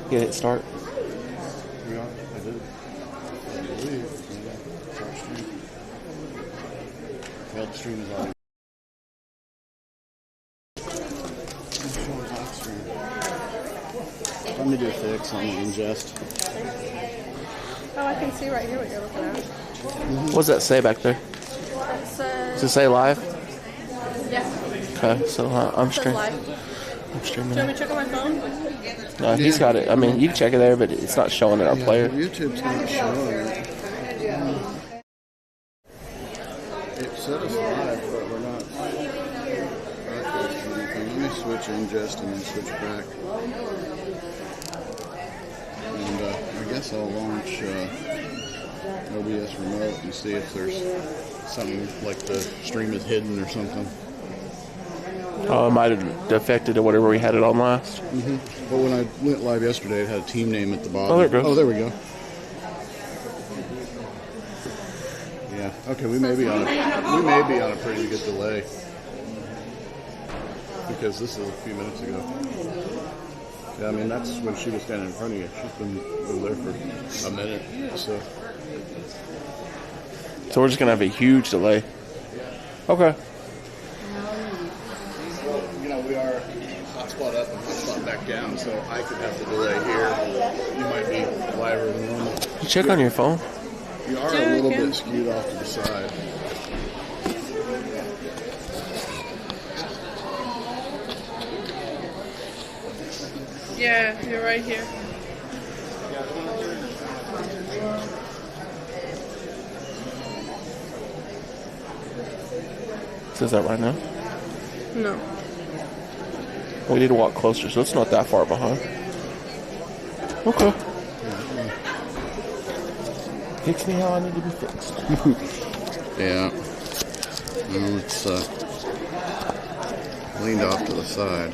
You hit start. Yeah, I did. I believe. Start stream. Well, the stream is already. Let me do a fix on the ingest. Oh, I can see right here what you're looking at. What does that say back there? Does it say live? Yeah. Okay, so I'm streaming. I'm streaming. Do you want me to check on my phone? No, he's got it. I mean, you can check it there, but it's not showing it on player. YouTube's not showing it. It said it's live, but we're not broadcasting anything. Let me switch ingest and then switch back. And I guess I'll launch OBS remote and see if there's something like the stream is hidden or something. Oh, it might have affected it, whatever we had it on last. But when I went live yesterday, it had a team name at the bottom. Oh, there it goes. Oh, there we go. Yeah. Okay, we may be on a pretty good delay because this is a few minutes ago. Yeah, I mean that's when she was standing in front of you. She's been over there for a minute. So we're just gonna have a huge delay. Okay. you know we are hotspot up and hotspot back down, so I could have the delay here. You might be liver than normal. You check on your phone. You are a little bit skewed off to the side. Yeah, you're right here. Says that right now? No. We need to walk closer, so it's not that far behind. Okay. Fix me how I need to be fixed. Yeah. Well, it's leaned off to the side.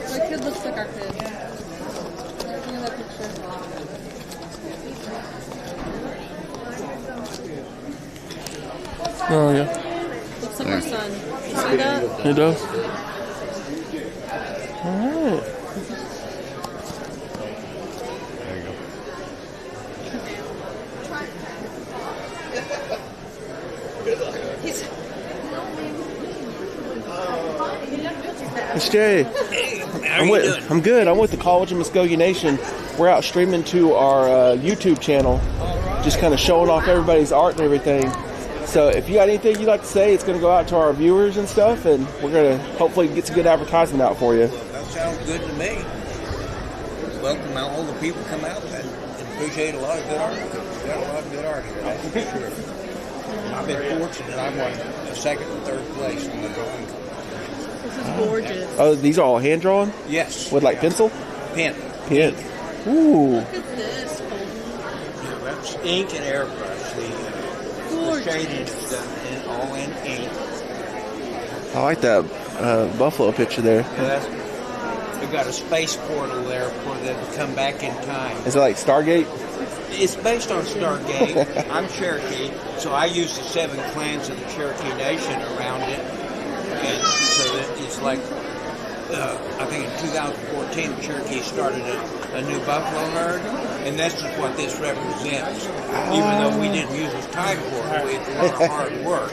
My kid looks like our kid. Look at that picture. Oh, yeah. Looks like our son. You see that? It does. All right. There you go. It's Jay. Hey, how are you doing? I'm good. I'm with the College of Muscogee Nation. We're out streaming to our YouTube channel, just kind of showing off everybody's art and everything. So if you got anything you'd like to say, it's going to go out to our viewers and stuff, and we're going to hopefully get some good advertisement out for you. That sounds good to me. Welcome all the people come out and appreciate a lot of good art. We've got a lot of good art here, that's for sure. I've been fortunate. I won a second and third place in the drawing competition. This is gorgeous. Oh, these are all hand drawn? Yes. With like pencil? Pen. Pen. Ooh. Look at this. Yeah, that's ink and airbrush. The shading is done all in ink. I like that buffalo picture there. Yeah, we've got a space portal there for them to come back in time. Is it like Stargate? It's based on Stargate. I'm Cherokee, so I use the 7 clans of the Cherokee Nation around it. And so that it's like, I think in 2014, the Cherokee started a new buffalo herd, and that's just what this represents. Even though we didn't use this time for it, it's a lot of hard work.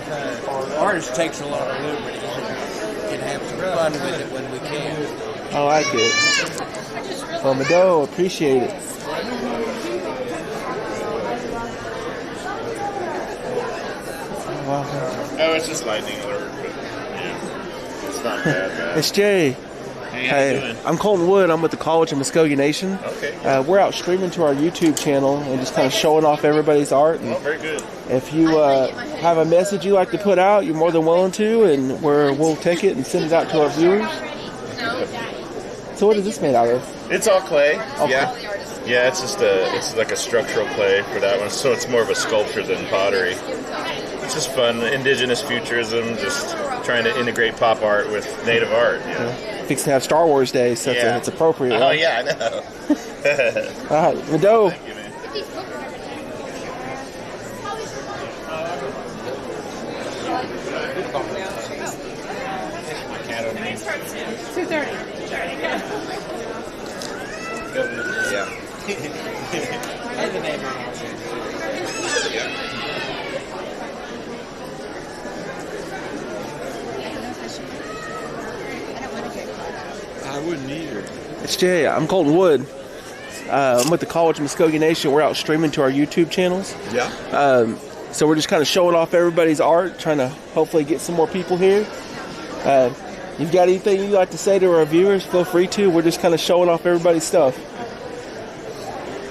But our artist takes a lot of liberties and can have some fun with it when we can. I like it. Well, Mado, appreciate it. Wow. Oh, it's just lightning alert, but yeah, it's not bad. It's Jay. Hey, how you doing? I'm Colton Wood. I'm with the College of Muscogee Nation. Okay. We're out streaming to our YouTube channel and just kind of showing off everybody's art. And Oh, very good. if you have a message you like to put out, you're more than willing to, and we'll take it and send it out to our viewers. So what is this made out of? It's all clay. Okay. Yeah, it's like a structural clay for that one, so it's more of a sculpture than pottery. It's just fun, indigenous futurism, just trying to integrate pop art with native art. You know? Fixing to have Star Wars Day, so it's appropriate. Oh right? yeah, I know. All right, Mado. Thank you, man. Yeah. And the name on it. I wouldn't either. It's Jay. I'm Colton Wood. I'm with the College of Muscogee Nation. We're out streaming to our YouTube channels. Yeah. So we're just kind of showing off everybody's art, trying to hopefully get some more people here. You've got anything you'd like to say to our viewers, feel free to. We're just kind of showing off everybody's stuff.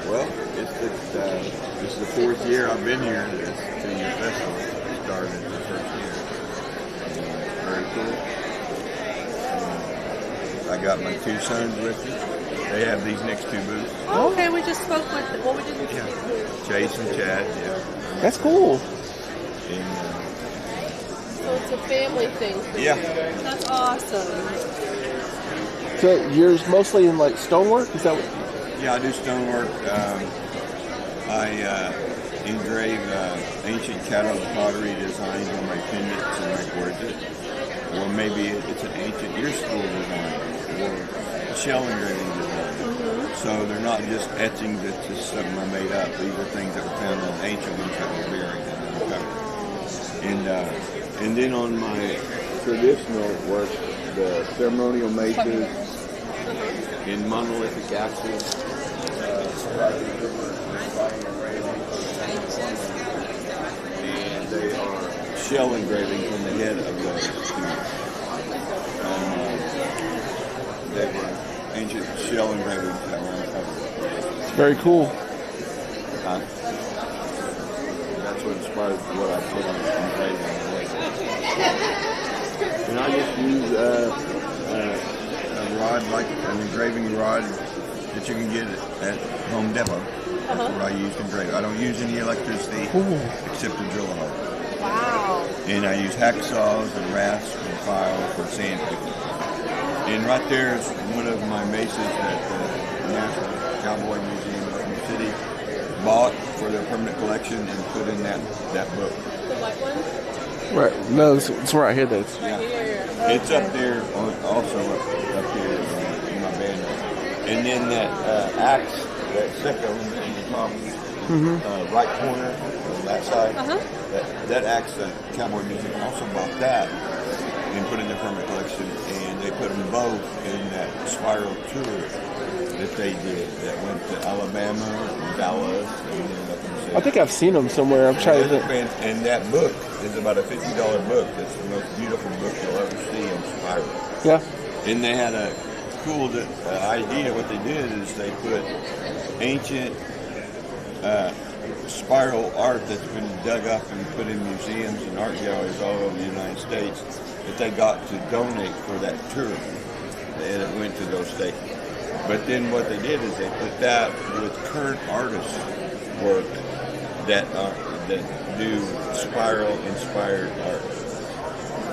Well, this is the 4th year I've been here at this 2-year festival. It started the first year. Very cool. I got my 2 sons with me. They have these next 2 booths. Oh, okay, we just spoke with them. Well, we didn't Yeah. speak. Chase and Chad, yeah. That's cool. And, So it's a family thing for Yeah. you. That's awesome. So yours mostly in like stonework? Is that what? yeah, I do stonework. I engrave ancient cattle pottery designs on my pendants and my corsets. Or maybe it's an ancient ear spool design or a shell engraving design. So they're not just etchings, it's just something I made up. These are things that were found on ancient ones that were buried and uncovered. And then on my traditional work, the ceremonial maces in monolithic axes, and they are shell engravings on the head of those two. They were ancient shell engravings that were uncovered. It's very cool. That's what inspired what I put on the engraving. And I just use a rod, like an engraving rod that you can get at Home Depot. That's what I use to engrave. I don't use any electricity except to drill a hole. Wow. And I use hacksaws and rasps and files for sandpaper. And right there is one of my maces that the National Cowboy Museum in the city bought for their permanent collection and put in that book. The white one? Right. No, it's right here. That's Yeah. Here. It's up there, also up here in my band. And then that axe, that sickle in the top right corner on that side, that axe, the Cowboy Museum also bought that and put in their permanent collection. And they put them both in that spiral tour that they did that went to Alabama and Dallas and then up in I think I've seen them somewhere. I'm trying to think. And that book is about a $50 book. That's the most beautiful book you'll ever see on spiral. Yeah. And they had a cool idea. What they did is they put ancient spiral art that's been dug up and put in museums and art galleries all over the United States that they got to donate for that tour. And it went to those states. But then what they did is they put that with current artists' work that do spiral-inspired art.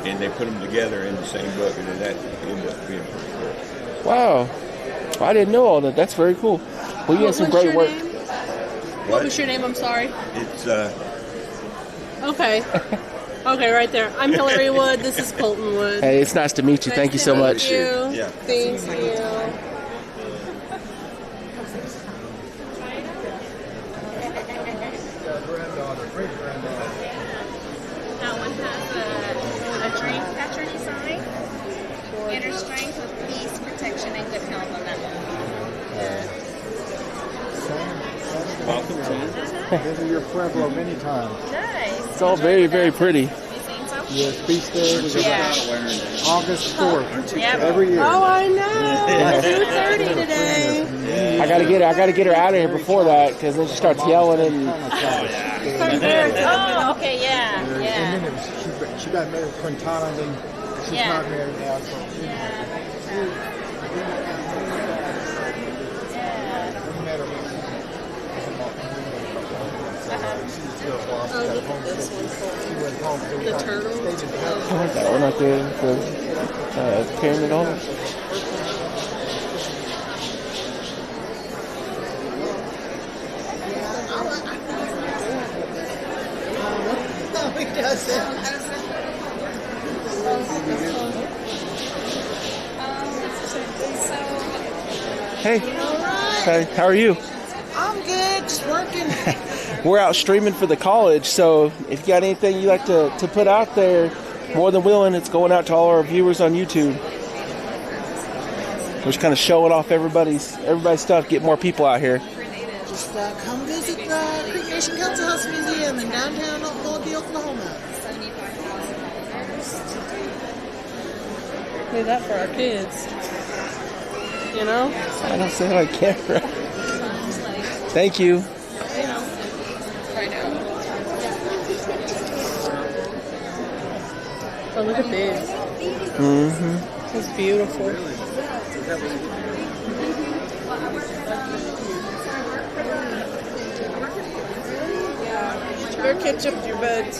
And they put them together in the same book, and that ended up being pretty cool. Wow. I didn't know all that. That's very cool. Well, you had some great work. What was your name? I'm sorry. It's, Okay. Okay, right there. I'm Hillary Wood. This is Colton Wood. Hey, it's nice to meet you. Thank you so much. Thank you. Yeah. Thank you. That one has a dream catcher design. Inner strength with peace, protection, and good health on that one. Been to your Pueblo many times. Nice. It's all very, very pretty. You seen so? Yes, Beach Day was Yeah. August 4th. Yep. Every year. Oh, I know. 2:30 today. I gotta get her out of here before that because then she starts yelling and. Oh, okay, yeah, And yeah. then she got married to Quintana, and then she's Yeah. not married now. So we met her. Oh, look at this one. She went home. So we The got turtle. stayed in town. I like that one right there. The pyramid on it. Hey. All right. Hi. How are you? I'm good, just working. We're out streaming for the college, so if you got anything you like to put out there, more than willing, it's going out to all our viewers on YouTube. We're just kind of showing off everybody's stuff, get more people out here. Just come visit the Creek Nation Council House Museum in downtown Muscogee, Oklahoma. Do that for our kids. You know? I don't say like camera. Thank you. Oh, look at this. Mm-hmm. It's beautiful. Better catch up to your beds.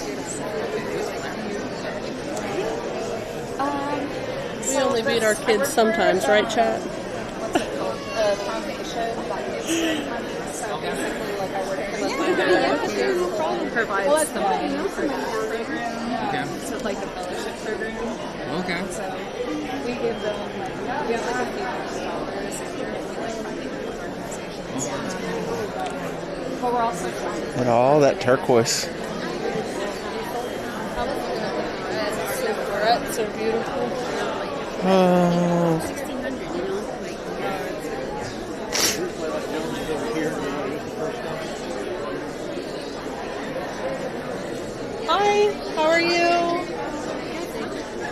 We only beat our kids sometimes, right, chat? Provides the money for that program. So like the fellowship program. Okay. So we give them like we have like $50,000 a year and we like funding those organizations. But we're also trying to And all that turquoise. Florets are beautiful. Oh. 1,600, you know. Hi, how are you?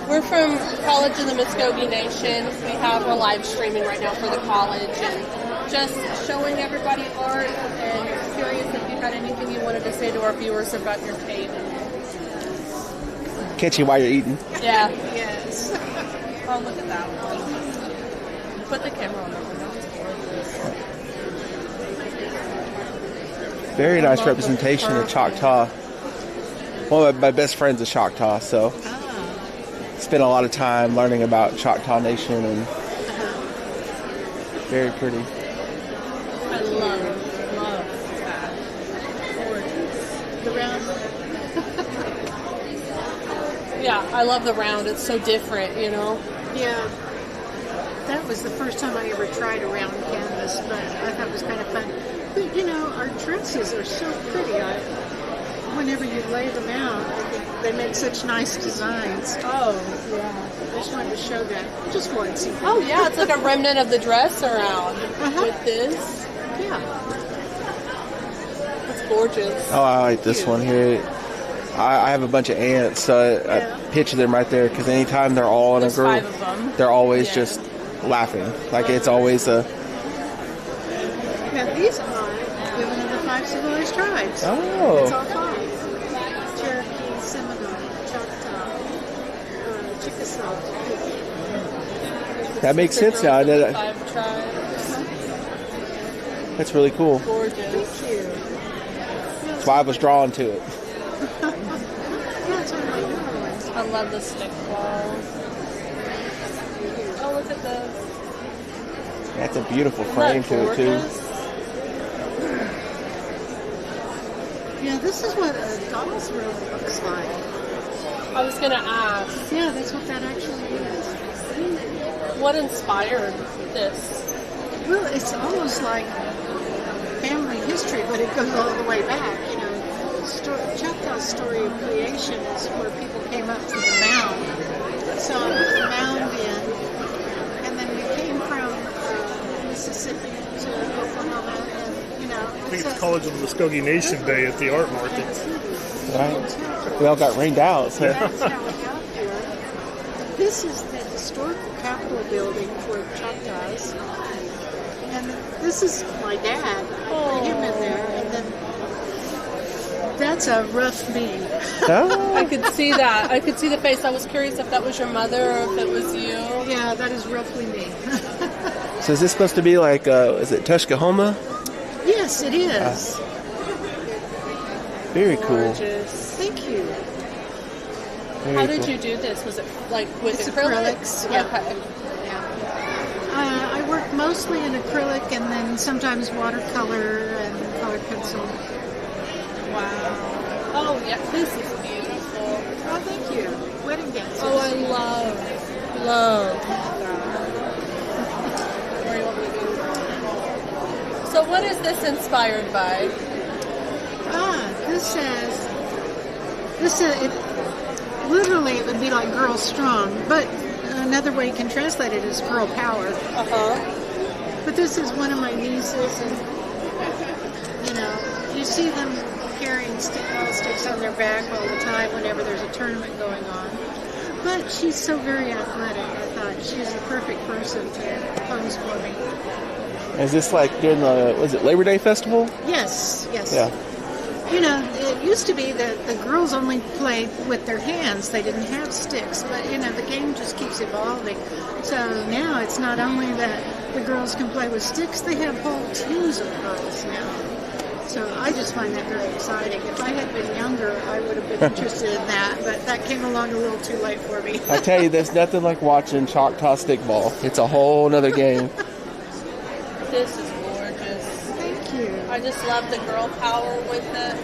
We're from College of the Muscogee Nation. We're live streaming right now for the college and just showing everybody art and curious if you had anything you wanted to say to our viewers about your page. Catch you while you're eating. Yeah. Yes. Oh, look at that one. Put the camera on that one. That's gorgeous. Very nice representation of Choctaw. One of my best friends is Choctaw, so spent a lot of time learning about Choctaw Nation and very pretty. I love that. Gorgeous. The round. Yeah, I love the round. It's so different, you know? Yeah. That was the first time I ever tried a round canvas, but I thought it was kind of fun. But, you know, our dresses are so pretty. Whenever you lay them out, I think they make such nice designs. Oh, yeah. I just wanted to show that just once. Oh, yeah, it's like a remnant of the dress around with this. Yeah. It's gorgeous. Oh, I like this one here. I have a bunch of ants, so I picture them right there because anytime they're all in a group, 5 of them. they're always just laughing. Like it's always a. Now these are women of the 5 civilized tribes. Oh. It's all 5. Cherokee, Seminole, Choctaw, Chickasaw. That makes sense now. 5 tribes. That's really cool. Gorgeous. Thank you. That's why I was drawn to it. That's one of my heroines. I love the stick balls. Oh, look at this. That's a beautiful Isn't frame that to it too. gorgeous? Yeah, this is what a doll's room looks like. I was going to ask. Yeah, that's what that actually is. What inspired this? Well, it's almost like family history, but it goes all the way back. You know, Choctaw's story of creation is where people came up to the mound. So I put the mound in, and then we came from Mississippi to Oklahoma, and you know. I think it's College of the Muscogee Nation Day at the Art Market. Right. We all got rained out. So. That's how we got here. This is the historical Capitol building for Choctaws. And this is my dad. I put him in there. And then that's a rough me. Oh. I could see that. I could see the face. I was curious if that was your mother or if it was you. Yeah, that is roughly me. So is this supposed to be like, is it Tuscahoma? Yes, it is. Very cool. Gorgeous. Thank you. Very How did cool. you do this? Was it like with It's acrylics? acrylics, yeah. Okay. I work mostly in acrylic and then sometimes watercolor and colored pencil. Wow. Oh, yeah. This is beautiful. Oh, thank you. Wedding dancers. Oh, I love that. Where do you want me to go? So what is this inspired by? Literally it would be like girl strong, but another way you can translate it is girl power. But this is one of my nieces, and you see them carrying ball sticks on their back all the time whenever there's a tournament going on. But she's so very athletic. I thought she's the perfect person to pose for me. Is this like during the, was it Labor Day Festival? Yes. Yeah. It used to be that the girls only played with their hands. They didn't have sticks. But, the game just keeps evolving. So now it's not only that the girls can play with sticks, they have whole teams of girls now. So I just find that very exciting. If I had been younger, I would have been interested in that. But that came along a little too late for me. I tell you, there's nothing like watching Choctaw stickball. It's a whole other game. This is gorgeous. Thank you. I just love the girl power with it.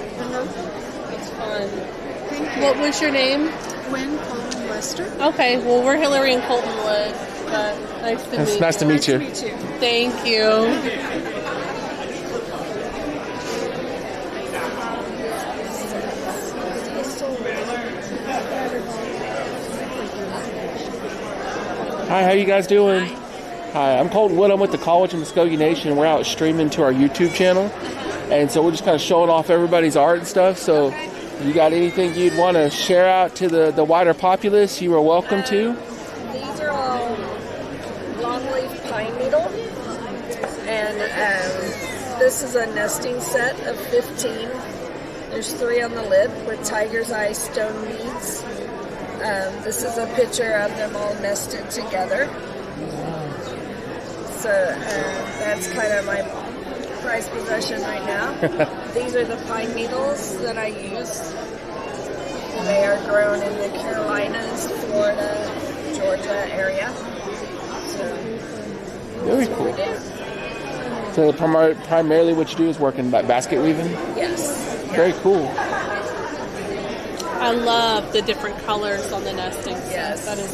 It's fun. Thank you. What was your name? Gwen Colton Lester. Okay, well, we're Hillary and Colton Wood. But nice to meet you. Nice to meet you. Nice to meet you. Thank you. Hi, how you guys doing? Hi, I'm Colton Wood. I'm with the College of Muscogee Nation. We're out streaming to our YouTube channel. And so we're just kind of showing off everybody's art and stuff. So you got anything you'd want to share out to the wider populace, you are welcome to. These are all longleaf pine needle. And this is a nesting set of 15. There's 3 on the lid with tiger's eye stone beads. This is a picture of them all nested together. So that's kind of my prized possession right now. These are the pine needles that I use. They are grown in the Carolinas, Florida, Georgia area. So Very cool. So primarily what you do is work in basket weaving? Yes. Very cool. I love the different colors on the nesting set. Yes. That is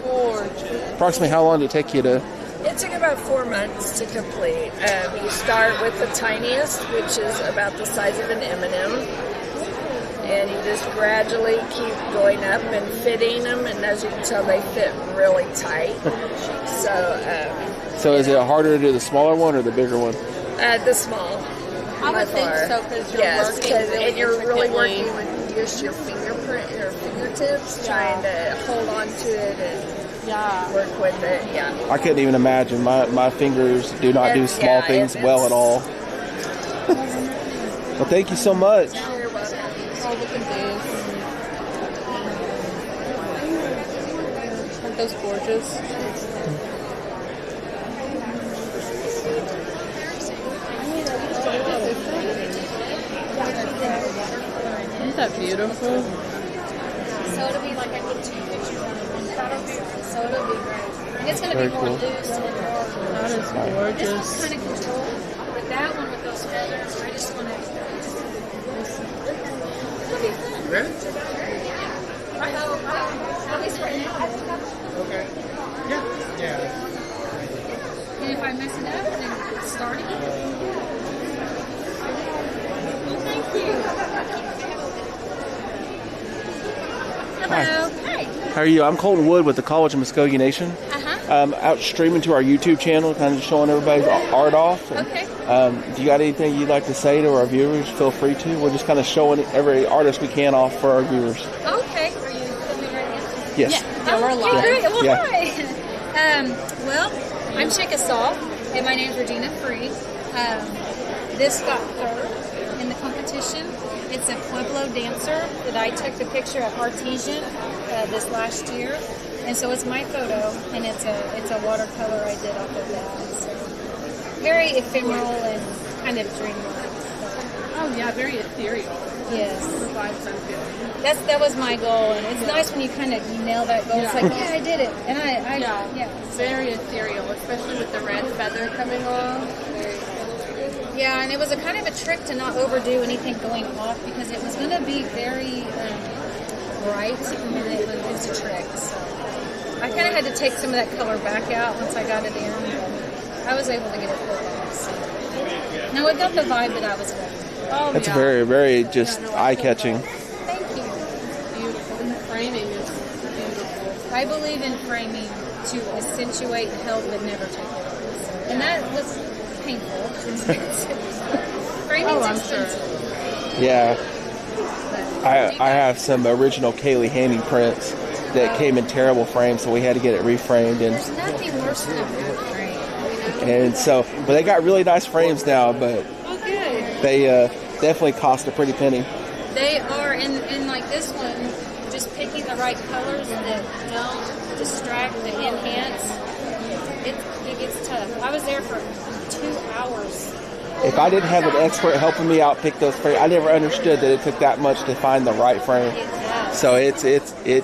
gorgeous. Approximately how long did it take you to... It took about 4 months to complete. You start with the tiniest, which is about the size of an M&M. And you just gradually keep going up and fitting them, and as you can tell, they fit really tight. So is it harder to do the smaller one or the bigger one? The small. I would think so, because you're really working with just your fingertips, trying to hold on to it and work with it. Yeah. I couldn't even imagine. My fingers do not do small things well at all. Well, thank you so much. You're welcome. Oh, look at these. Aren't those gorgeous? Isn't that beautiful? So it'll be like I get 2 pictures on one photo. So it'll be great. And it's going to be more loose and more. That is gorgeous. This is kind of control. But that one with those feathers, I just want to. At least right now. Okay. Yeah. And if I mess it up, then start again. Well, thank you. Hello. Hi. How are you? I'm Colton Wood with the College of Muscogee Nation. Out streaming to our YouTube channel, kind of just showing everybody's art off. And, Okay. If you got anything you'd like to say to our viewers, feel free to. We're just kind of showing every artist we can off for our viewers. Okay. Are you filming right now? Yes. Yeah, we're live. Great. Well, Yeah. hi. Well, I'm Chickasaw, and my name's Regina Free. This got third in the competition. It's a Pueblo dancer that I took the picture at Artesian this last year, and so it's my photo, and it's a watercolor I did off of that. So very ephemeral and kind of dreamlike. Oh, yeah, very ethereal. Yes. Provides that feeling. That was my goal, and it's nice when you nail that goal. It's like, yeah, I did it, and I Very ethereal, especially with the red feather coming off. Yeah, and it was a kind of a trick to not overdo anything going off because it was going to be very bright, and it's a trick. So I kind of had to take some of that color back out once I got it in. But I was able to get it pulled off. So. No, it got the vibe that I was going. Oh, It's yeah. very, very just eye-catching. Thank you. Beautiful. And the framing is beautiful. I believe in framing to accentuate and help but never take place. And that was painful. Framing's I'm sure. expensive. Yeah. I have some original Kaylee Haney prints that came in terrible frames, so we had to get it reframed. There's nothing worse than a bad frame. And so, but they got really nice frames now, but Okay. they definitely cost a pretty penny. They are, in like this one, just picking the right colors that don't distract, that enhance. It gets tough. I was there for 2 hours. If I didn't have an expert helping me out pick those frames, I never understood that it took that much to find the right frame. So it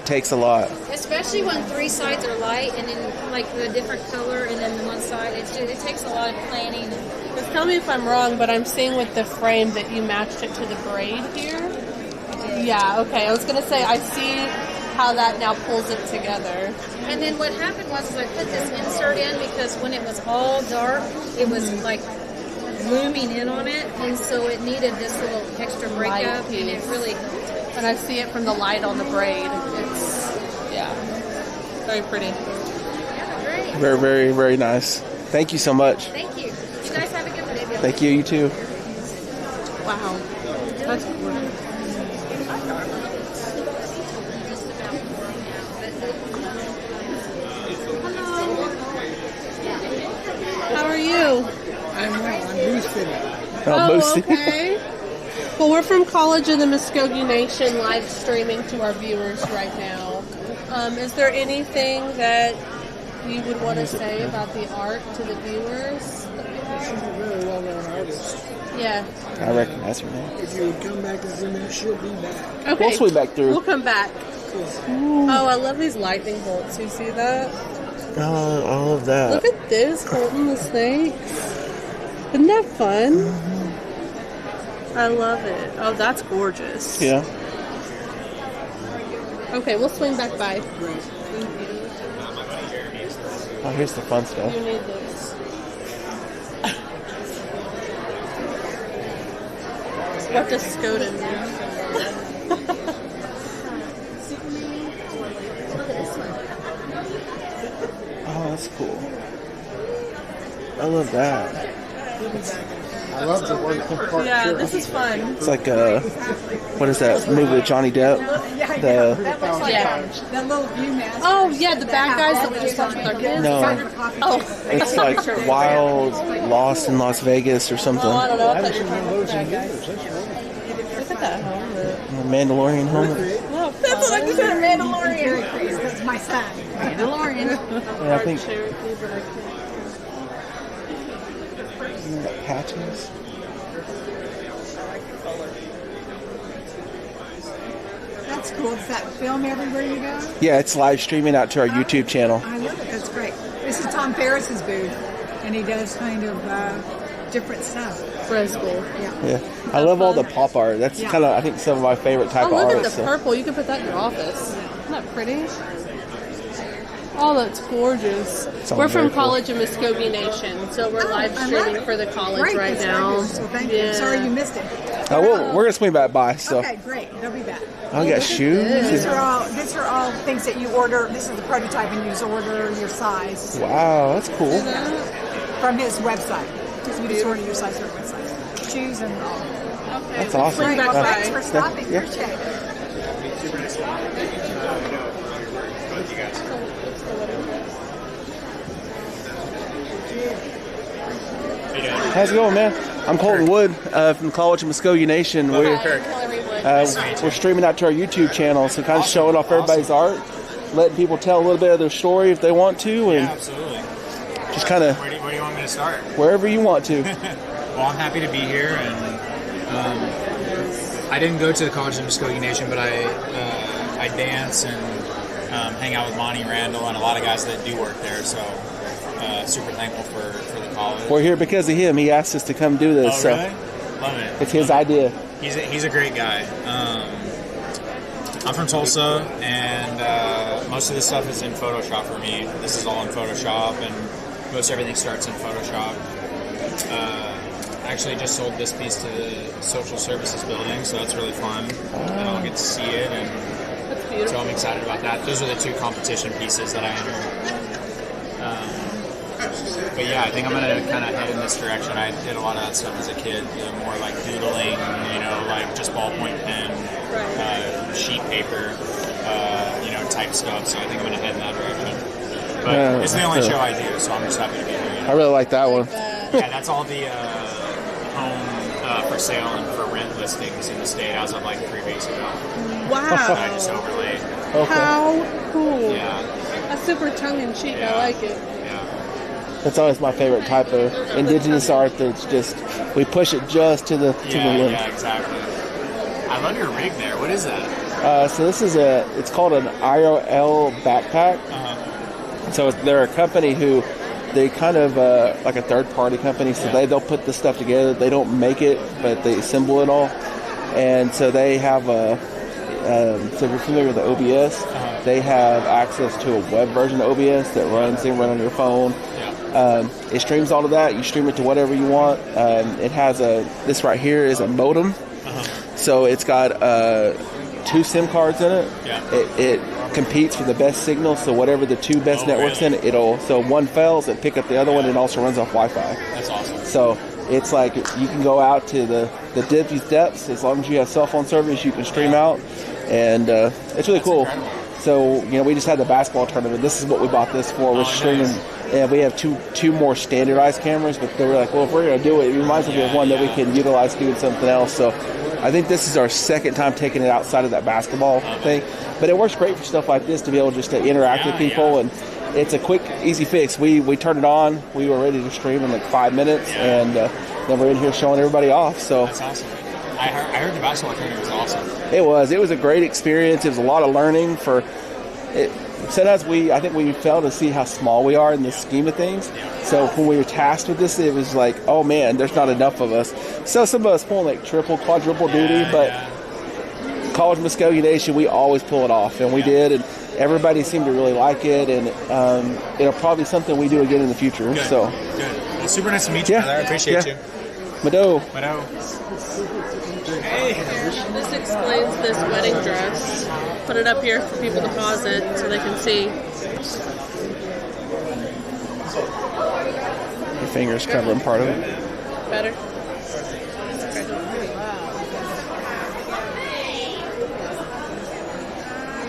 takes a lot. Especially when 3 sides are light and then like the different color and then the one side. It takes a lot of planning. Just tell me if I'm wrong, but I'm seeing with the frame that you matched it to the braid here. Yeah, okay. I was going to say, I see how that now pulls it together. And then what happened was I put this insert in because when it was all dark, it was like looming in on it, and so it needed this little extra breakup, and it really helped. And I see it from the light on the braid. It's, yeah, very pretty. Yeah, great. Very, very, very nice. Thank you so much. Thank you. You guys have a good day. Thank you. You too. Wow. That's gorgeous. How are you? I'm well. I'm Bruce Finney. Oh, okay. Well, we're from College of the Muscogee Nation, live streaming to our viewers right now. Is there anything that you would want to say about the art to the viewers? She's a very well-known artist. Yeah. I recognize her name. If you would come back and see me, she'll be back. Okay. We'll swing back through. We'll come back. Oh, I love these lightning bolts. You see that? Oh, I love that. Look at this holding the snakes. Isn't that fun? I love it. Oh, that's gorgeous. Yeah. Okay, we'll swing back by. Oh, here's the fun stuff. You need this. What does Skoda mean? Oh, that's cool. I love that. I love the word part. Yeah, this is fun. It's like what is that movie with Johnny Depp? The Yeah. That little view mask. Oh, yeah, the bad guys that we just watched with our kids. No. Oh, It's like Wild Lost in Las Vegas or something. Oh, I don't know. I thought you were I talking haven't about seen the those in bad years. guys. That's Look at that helmet. Mandalorian helmet. Oh, That's what I said, Mandalorian. That's my son. Mandalorian. Yeah, I think Cherokee, but I can't. patches. That's cool. Does that film everywhere you go? Yeah, it's live streaming out to our YouTube channel. I love it. That's great. This is Tom Ferris's booth, and he does kind of different stuff. That's cool. Yeah. Yeah, I love all the pop art. That's Yeah. kind of, I think, some of my favorite type Oh, of look art. at the so. purple. You can put that in your office. Isn't that pretty? Oh, that's gorgeous. It's all We're from very cool. College of Muscogee Nation, so we're live I love streaming it. for the college Great, right that's now. fabulous. Well, thank you. Sorry you missed it. We're gonna swing back by. So Okay, great. They'll be back. I got shoes. These are all things that you order. This is the prototype, and you just order your size Wow, that's cool. from his website. You just order your size from his website. Shoes and all. That's awesome. Swing back Well, by. thanks for stopping. Yeah. Appreciate it. How's it going, man? I'm Colton Wood from College of Muscogee Nation. We're streaming out to our YouTube channel, so kind of showing off everybody's art, letting people tell a little bit of their story if they want to, and Absolutely. just kind of Where do you want me to start? wherever you want to. Well, I'm happy to be here, and I didn't go to the College of Muscogee Nation, but I dance and hang out with Monty Randall and a lot of guys that do work there. So super thankful for the college. We're here because of him. He asked us to come do this, Oh, so really? Love it. it's his idea. He's a great guy. I'm from Tulsa, and most of this stuff is in Photoshop for me. This is all in Photoshop, and most everything starts in Photoshop. actually just sold this piece to the social services building, so that's really fun. And I'll get to see it, and That's beautiful. so I'm excited about that. Those are the 2 competition pieces that I entered. But yeah, I think I'm gonna kind of head in this direction. I did a lot of that stuff as a kid, more like doodling, like just ballpoint pen, sheet paper, type stuff. So I think I'm gonna head in that direction. But it's the only show I do, so I'm just happy to be here. I really like that one. Yeah, that's all the home for sale and for rent listings in the state as of like 3 weeks ago. Wow. And I just overlaid. How cool. Yeah. That's super tongue-in-cheek. I like it. That's always my favorite type of indigenous art. That's just we push it just to the limit. Yeah, exactly. I love your rig there. What is that? So this is it's called an IRL backpack. So they're a company who they kind of like a third-party company. So they'll put this stuff together. They don't make it, but they assemble it all. And so they have so if you're familiar with the OBS, they have access to a web version of OBS that runs. They run on your phone. It streams all of that. You stream it to whatever you want. It has this right here is a modem. So it's got 2 SIM cards in it. It competes for the best signal. So whatever the 2 best networks in it, so one fails, it pick up the other one. It also runs off Wi-Fi. That's awesome. So it's like you can go out to the deepest depths. As long as you have cell phone service, you can stream out. And it's really cool. Incredible. So, we just had the basketball tournament. This is what we bought this for. We're streaming. And we have two more standardized cameras, but they were like, well, if we're going to do it, we might as well get one that we can utilize doing something else. So I think this is our second time taking it outside of that basketball thing. But it works great for stuff like this to be able just to interact with people. And it's a quick, easy fix. We turned it on. We were ready to stream in like 5 minutes. And then we're in here showing everybody off. So that's awesome. I heard the basketball tournament was awesome. It was a great experience. It was a lot of learning for it. Sometimes I think we fail to see how small we are in the scheme of things. So when we were tasked with this, it was like, oh man, there's not enough of us. So some of us pull like triple, quadruple duty, but College of Muscogee Nation, we always pull it off, and we did, and everybody seemed to really like it, and it'll probably be something we do again in the future. Good. So Good. Well, super nice to meet you, brother. I appreciate you. Mado. Hey. This explains this wedding dress. Put it up here for people to pause it so they can see. Your fingers covering part of it. Better?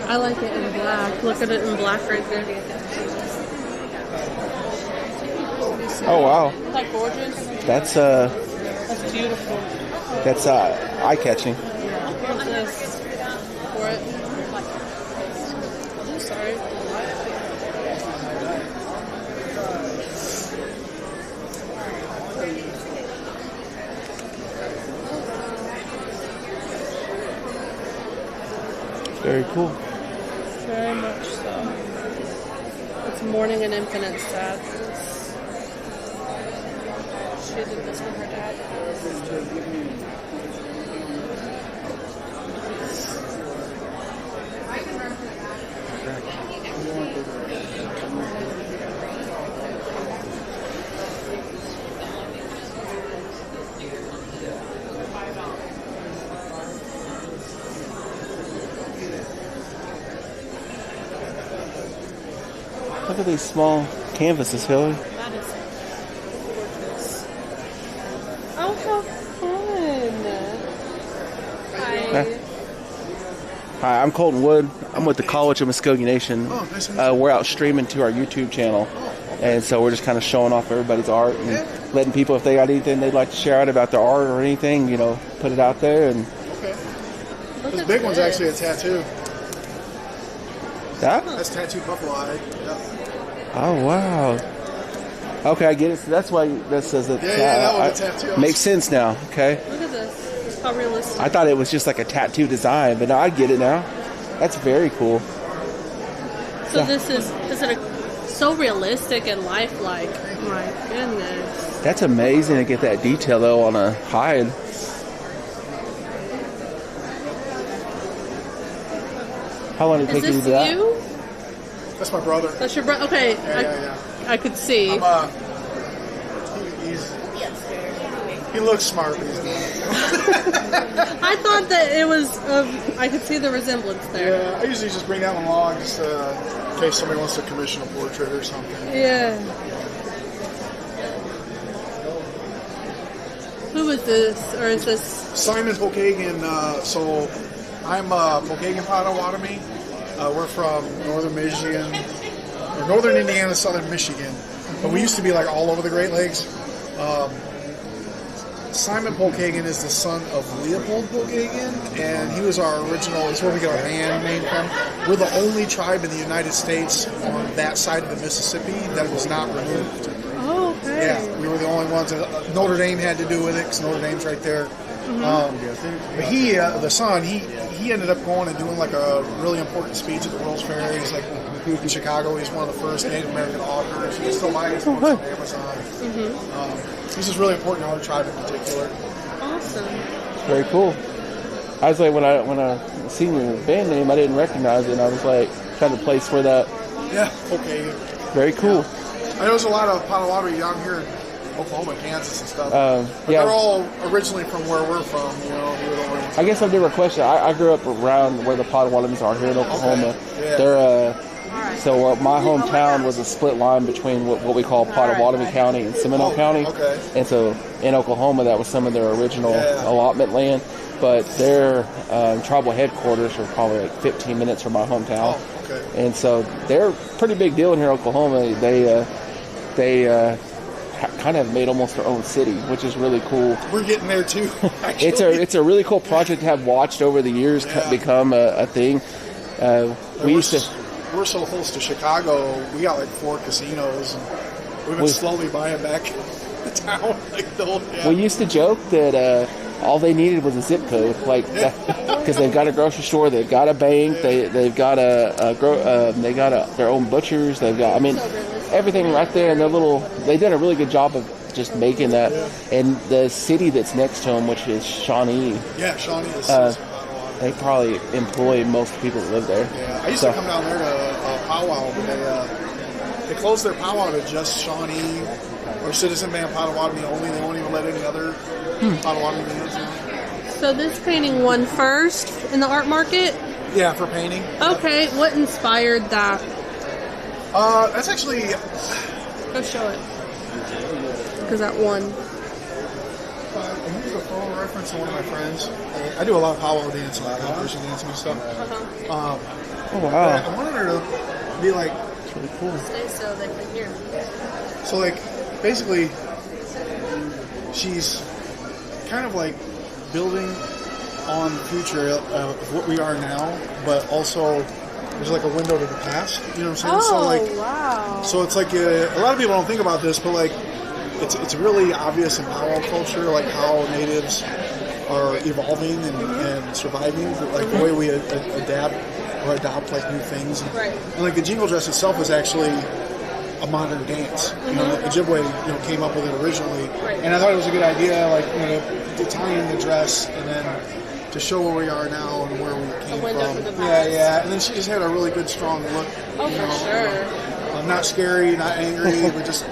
I like it in black. Look at it in black right there. Oh wow. Isn't that gorgeous? That's beautiful. That's eye-catching. What's this? For it? I'm sorry. Very cool. Very much so. It's mourning an infinite sadness. She did this with her dad. Look at these small canvases, Hillary. That is gorgeous. Oh, how fun! Hi. Hi, I'm Colton Wood. I'm with the College of Muscogee Nation. We're out streaming to our YouTube channel. And so we're just kind of showing off everybody's art and letting people, if they got anything they'd like to share out about their art or anything, put it out there. And this big one's actually a tattoo. that? That's tattoo buffalo eye. Yep. Oh, wow. Okay, I get it. So that's why that says that. That was a tattoo. Makes sense now. Okay. Look at this. How realistic. I thought it was just like a tattoo design, but now I get it now. That's very cool. So this is it so realistic and lifelike. My goodness. That's amazing to get that detail though on a hide. How long did it take you to do that? You? That's my brother. That's your brother. Okay. Yeah. I could see. He looks smart, but he's not. I thought that it was. I could see the resemblance there. Yeah, I usually just bring that one along just in case somebody wants to commission a portrait or something. Yeah. Who is this, or is this? Simon Pokagan. So I'm Pokagan Potawatomi. We're from northern Michigan, or northern Indiana, southern Michigan. But we used to be like all over the Great Lakes. Simon Pokagan is the son of Leopold Pokagan, and he was our original. It's where we get our band name from. We're the only tribe in the United States on that side of the Mississippi that was not removed. Oh, okay. Yeah, we were the only ones. Notre Dame had to do with it because Notre Dame's right there. But he, the son, he ended up going and doing like a really important speech at the World's Fair. He's like in Chicago. He's one of the first Native American authors. You can still buy his books on Amazon. He's just really important to our tribe in particular. Awesome. Very cool. I was like, when I seen your band name, I didn't recognize it, and I was like, trying to place where that. Yeah, okay. Very cool. I know there's a lot of Potawatomi down here in Oklahoma, Kansas, and stuff. But yeah. they're all originally from where we're from. You know, I guess I've never questioned. I grew up around where the Potawatomis are here in Oklahoma. Okay. Yeah. They're so my hometown was a split line between what we call Potawatomi County and Seminole County. Okay. And so in Oklahoma, that was some of their original allotment land. But their tribal headquarters are probably like 15 minutes from my hometown. Oh, okay. And so they're a pretty big deal in here in Oklahoma. They kind of made almost their own city, which is really cool. We're getting there too. It's a really cool project to have watched over the years become a thing. We're so close to Chicago. We got like 4 casinos, and we've been slowly buying back the town. We used to joke that all they needed was a zip code, because they've got a grocery store, they've got a bank, they've got their own butchers, they've got everything right there, and they did a really good job of just making that. And the city that's next to them, which is Shawnee. Yeah, Shawnee is. They probably employ most people that live there. Yeah, I used to come down there to powwow, but they closed their powwow to just Shawnee or Citizen Band Potawatomi only. They won't even let any other Potawatomi bands in. So this painting won first in the art market? Yeah, for painting. Okay, what inspired that? That's actually... Go show it. Because that won. I used a photo reference to one of my friends. I do a lot of powwow dancing, competition dancing and stuff. Oh, wow. I wanted her to be like... That's really cool. Stay so they can hear. So, like, basically, she's kind of like building on the future of what we are now, but also there's like a window to the past. You know what I'm saying? Wow. So it's like a lot of people don't think about this, but like it's really obvious in powwow culture, like how natives are evolving and surviving, like the way we adapt or adopt like new things. Right. And like the jingle dress itself is actually a modern dance. You know, the Ojibwe, came up with it originally, and I thought it was a good idea, like to tie in the dress and then to show where we are now and where we came from. Yeah, and then she just had a really good, strong look. Oh, for sure. Not scary, not angry, but just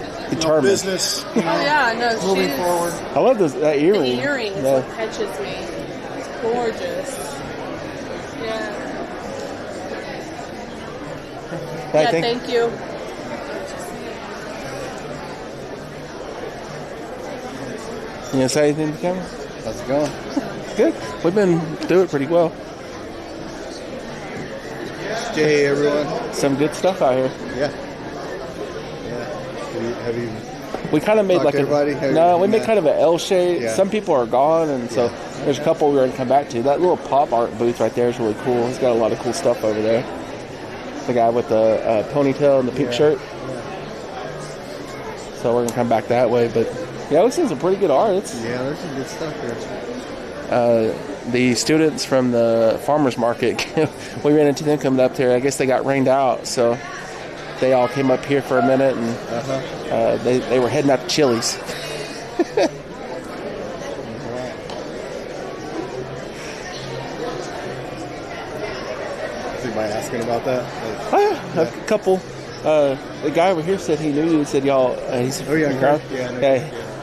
business. Moving forward. I love that earring. The earring is what catches me. It's gorgeous. Yeah. Thank you. You gonna say anything to the camera? How's it going? Good. We've been doing it pretty well. Hey everyone. Some good stuff out here. Yeah. Have you we kind of made like we made kind of an L shape. Yeah. Some people are gone, and so there's a couple we're going to come back to. That little pop art booth right there is really cool. He's got a lot of cool stuff over there. The guy with the ponytail and the pink shirt. So we're going to come back that way, but yeah, we've seen some pretty good art. There's some good stuff here. The students from the farmers market, we ran into them coming up there. I guess they got rained out, so they all came up here for a minute, and they were heading out to Chili's. Is anybody asking about that? A couple. The guy over here said he knew you. He said y'all. He's from the crowd.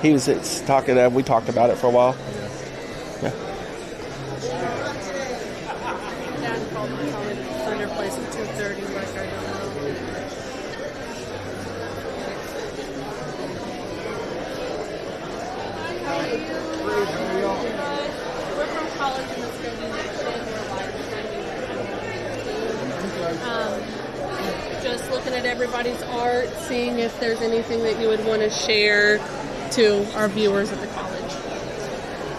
he was talking. We talked about it for a while. Yeah. Dad called me, told me to find her place at 2:30. Like, I don't know. We're from college in Muscogee Nation. We're live streaming. Just looking at everybody's art, seeing if there's anything that you would want to share to our viewers at the college.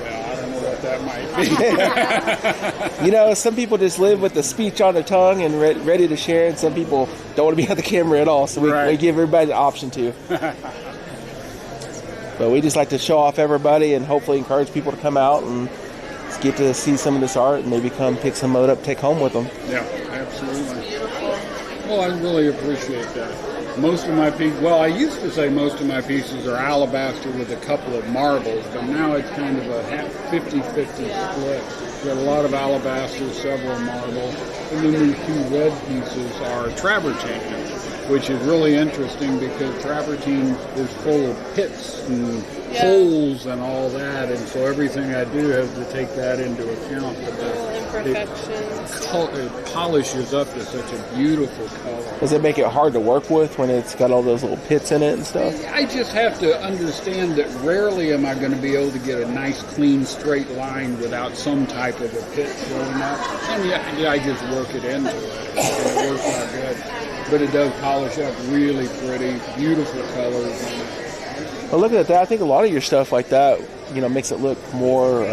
Well, I don't know what that might be. You know, some people just live with the speech on their tongue and ready to share, and some people don't want to be on the camera at all. So we give everybody the option to. But we just like to show off everybody and hopefully encourage people to come out and get to see some of this art and maybe come pick some of it up, take home with them. Yeah, absolutely. Well, I really appreciate that. Most of my pieces, well, I used to say most of my pieces are alabaster with a couple of marbles, but now it's kind of a 50-50 split. Got a lot of alabaster, several marble, and then these two red pieces are travertine, which is really interesting because travertine is full of pits and holes and all that, and so everything I do has to take that into account. But it polishes up to such a beautiful color. Does it make it hard to work with when it's got all those little pits in it and stuff? I just have to understand that rarely am I going to be able to get a nice, clean, straight line without some type of a pit showing up. And I just work it into it. And it works out good. But it does polish up really pretty, beautiful colors. Well, looking at that, I think a lot of your stuff like that, you know, makes it look more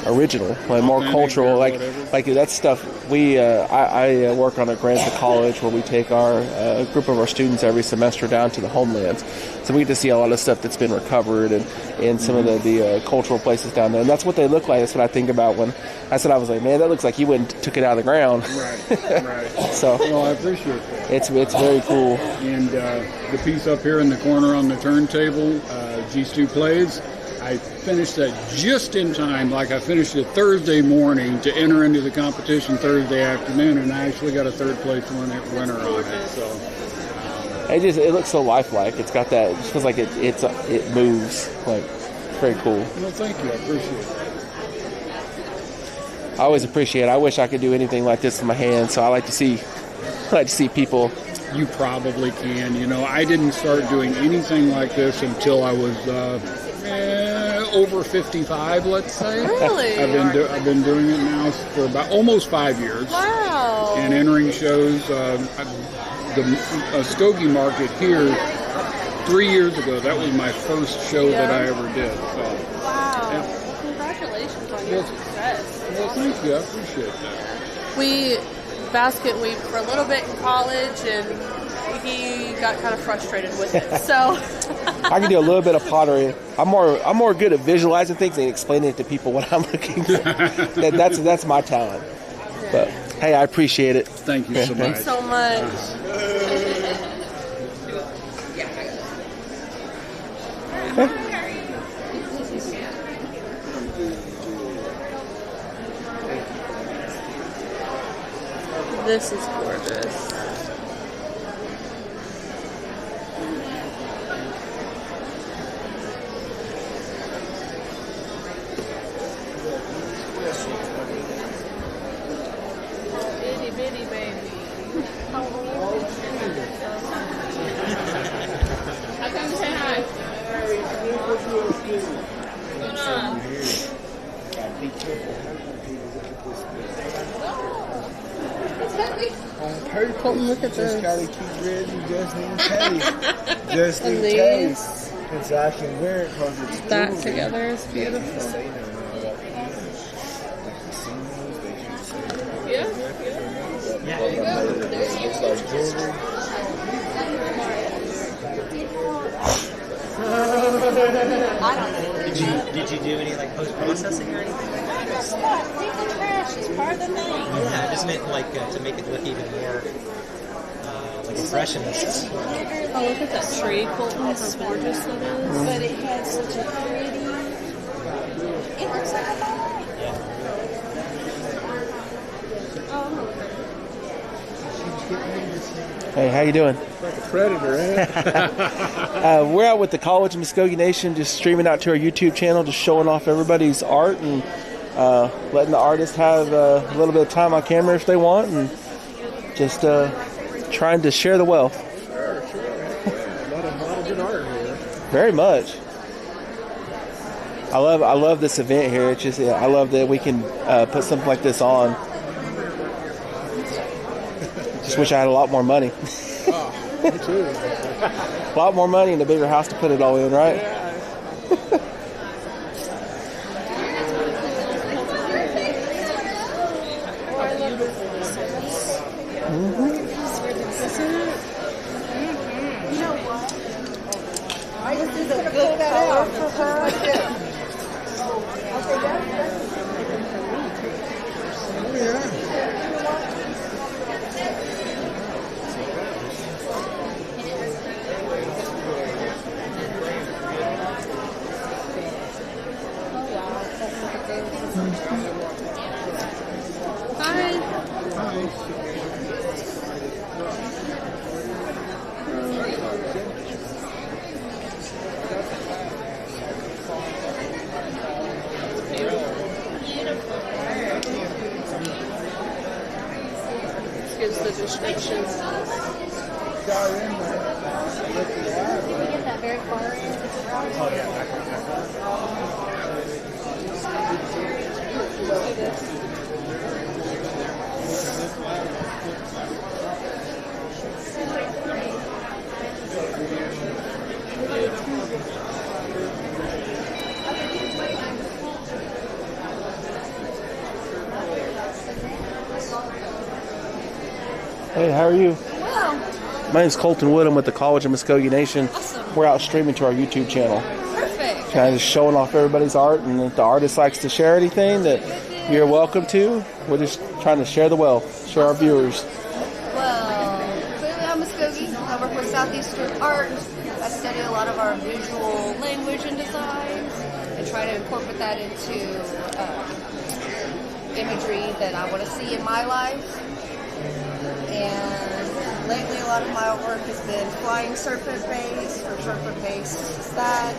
original, like more cultural. Like that stuff. I work on a grant at college where we take a group of our students every semester down to the homelands, so we get to see a lot of stuff that's been recovered and some of the cultural places down there. And that's what they look like. That's what I think about when I said, I was like, man, that looks like you went and took it out of the ground. Right. So, well, I appreciate that. It's very cool. And the piece up here in the corner on the turntable, G Stu Plays, I finished that just in time. Like, I finished it Thursday morning to enter into the competition Thursday afternoon, and I actually got a third place winner on it. So it looks so lifelike. It's got that. It feels like it moves. Like, very cool. Well, thank you. I appreciate it. I always appreciate it. I wish I could do anything like this in my hands. So I like to see people. You probably can. You know, I didn't start doing anything like this until I was over 55, let's say. Really? I've been doing it now for about almost 5 years. Wow. And entering shows. The Muscogee Market here 3 years ago. That was my first show that I ever did. So. Wow. Yeah. Well, congratulations on your success. Well, thank you. I appreciate that. We basket weaved for a little bit in college, and he got kind of frustrated with it. So I can do a little bit of pottery. I'm more good at visualizing things and explaining it to people what I'm looking for. That's my talent. But hey, I appreciate it. Thank you so much. Thanks so much. This is gorgeous. Itty bitty baby. How old? How come to say hi? What's going on? On purpose. Look at just this. gotta keep ready just in case. Just in And case. these And so I can wear it because it's that jewelry. together is beautiful. Yeah. There you go. It's like jewelry. Did you do any like post processing or anything? Take the trash is part of the thing. Yeah, I just meant like to make it look even more like impressionist. Oh, look at that tree, Colton. How gorgeous that is. But it has such a pretty. It looks like a ball. Oh. Hey, how you doing? Like a predator, eh? We're out with the College of Muscogee Nation, just streaming out to our YouTube channel, just showing off everybody's art and letting the artists have a little bit of time on camera if they want, and just trying to share the wealth. Sure. Yeah, a lot of good art here. Very much. I love this event here. It's just I love that we can put something like this on. Just wish I had a lot more money. Oh, me too. A lot more money and a bigger house to put it all in, right? Yeah. You know what? This is a good color for her. Gives the descriptions. Did we get that very far? Oh, yeah. Hey, how are you? Well, My name's Colton Wood. I'm with the College of Muscogee Nation. Awesome. We're out streaming to our YouTube channel. perfect. Kind of just showing off everybody's art, and if the artist likes to share anything that you're welcome to, we're just trying to share the wealth, share our viewers. Well, clearly I'm Muscogee. I work with Southeastern art. I study a lot of our visual language and designs and try to incorporate that into imagery that I want to see in my life. And lately a lot of my artwork has been flying serpent based, or serpent based is that,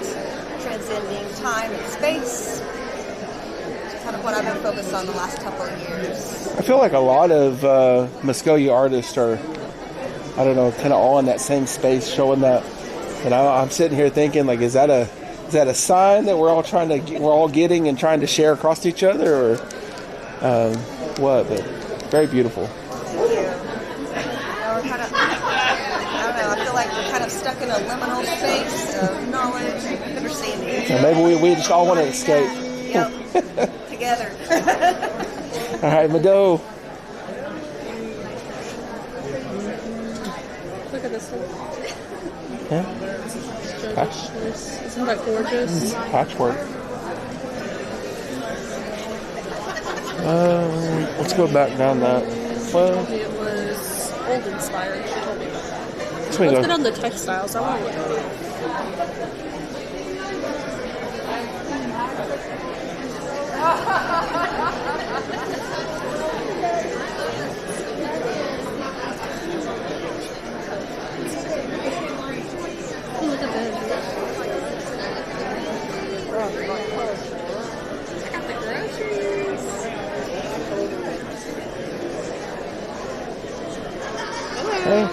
transcending time and space. It's kind of what I've been focused on the last couple of years. I feel like a lot of Muscogee artists are, I don't know, kind of all in that same space, showing that. And I'm sitting here thinking, like, is that a sign that we're all getting and trying to share across each other, or what? But very beautiful. Thank you. We're kind of, I don't know, I feel like we're kind of stuck in a liminal space of knowledge and understanding. So maybe we just all want to escape. Yep. Together. All right, Mado. Look at this one. Yeah. Isn't that gorgeous? Patchwork. Let's go back down that. Well, It was old inspired. She told me. Let's go. Looked it on the textiles. I want to look at Look at that. I got the groceries. Hey.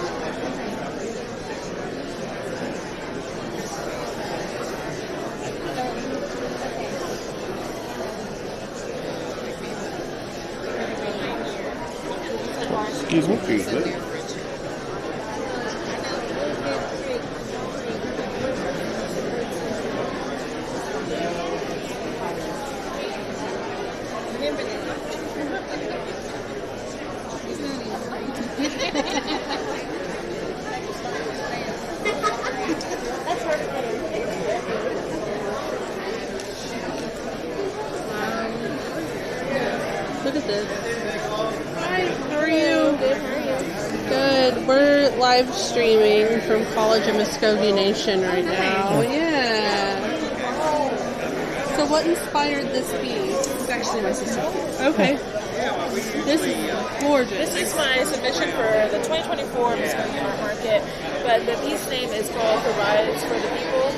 Excuse me. Look at this. Hi, how are you? Good, how are you? Good. We're live streaming from College of Muscogee Nation right now. Yeah. So what inspired this piece? It's actually my sister. Okay. This is gorgeous. This is my submission for the 2024 MVSKOKE Art Market, but the piece name is called Provides for the People,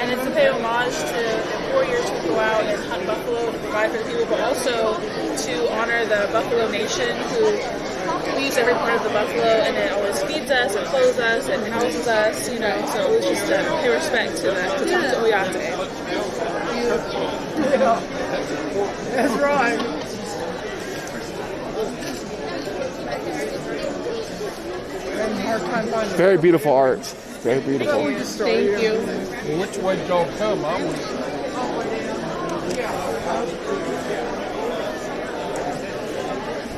and it's to pay homage to the warriors who go out and hunt buffalo to provide for the people, but also to honor the Buffalo Nation who use every part of the buffalo, and it always feeds us and clothes us and houses us, you know, so it was just to pay respect to the Oyate. That's right. Very beautiful art. Very beautiful. Thank you. Well, which way did y'all come? I was.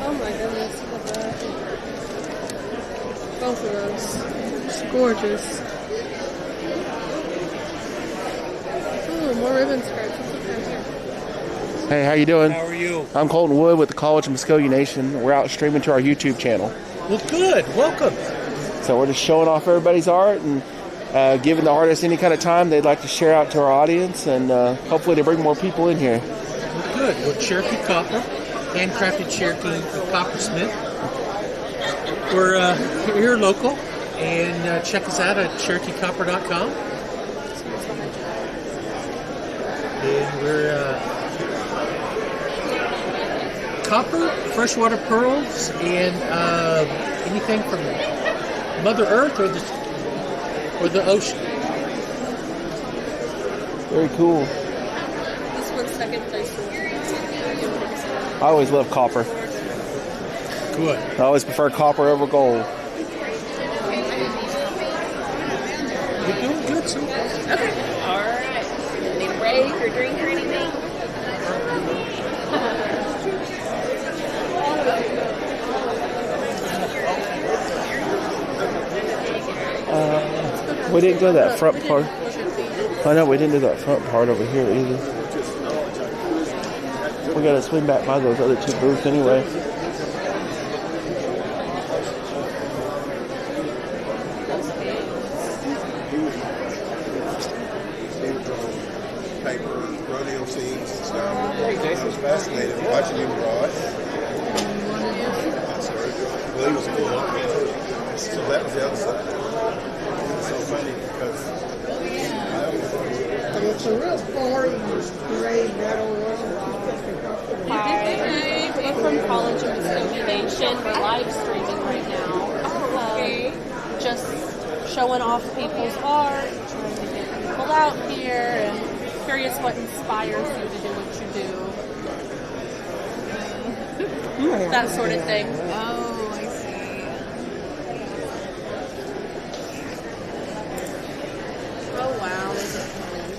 Oh my goodness, look at that. Both of those. It's gorgeous. Ooh, more ribbon skirts. What's up here? Hey, how you doing? How are you? I'm Colton Wood with the College of Muscogee Nation. We're out streaming to our YouTube channel. Well, good. Welcome. So we're just showing off everybody's art and giving the artists any kind of time they'd like to share out to our audience, and hopefully to bring more people in here. Well, good. We're Cherokee Copper, handcrafted Cherokee coppersmith. We're here local, and check us out at CherokeeCopper.com. And we're copper, freshwater pearls, and anything from Mother Earth or the ocean. Very cool. This one's second place. I always love copper. Good. I always prefer copper over gold. You're doing good, so. Okay. All right. Need a break or drink or anything? We didn't go that front part. I know we didn't do that front part over here either. We gotta swing back by those other two booths anyway. Paper, rodeo scenes and stuff. It was fascinating watching him draw it. Well, he was cool. So that was the other side. It's so funny because But it's a real boring parade that old Hi, we're from College of Muscogee Nation. We're live streaming right now. Just showing off people's art, trying to get people out here, and curious what inspires you to do what you do. That sort of thing. Oh, I see. Oh, wow.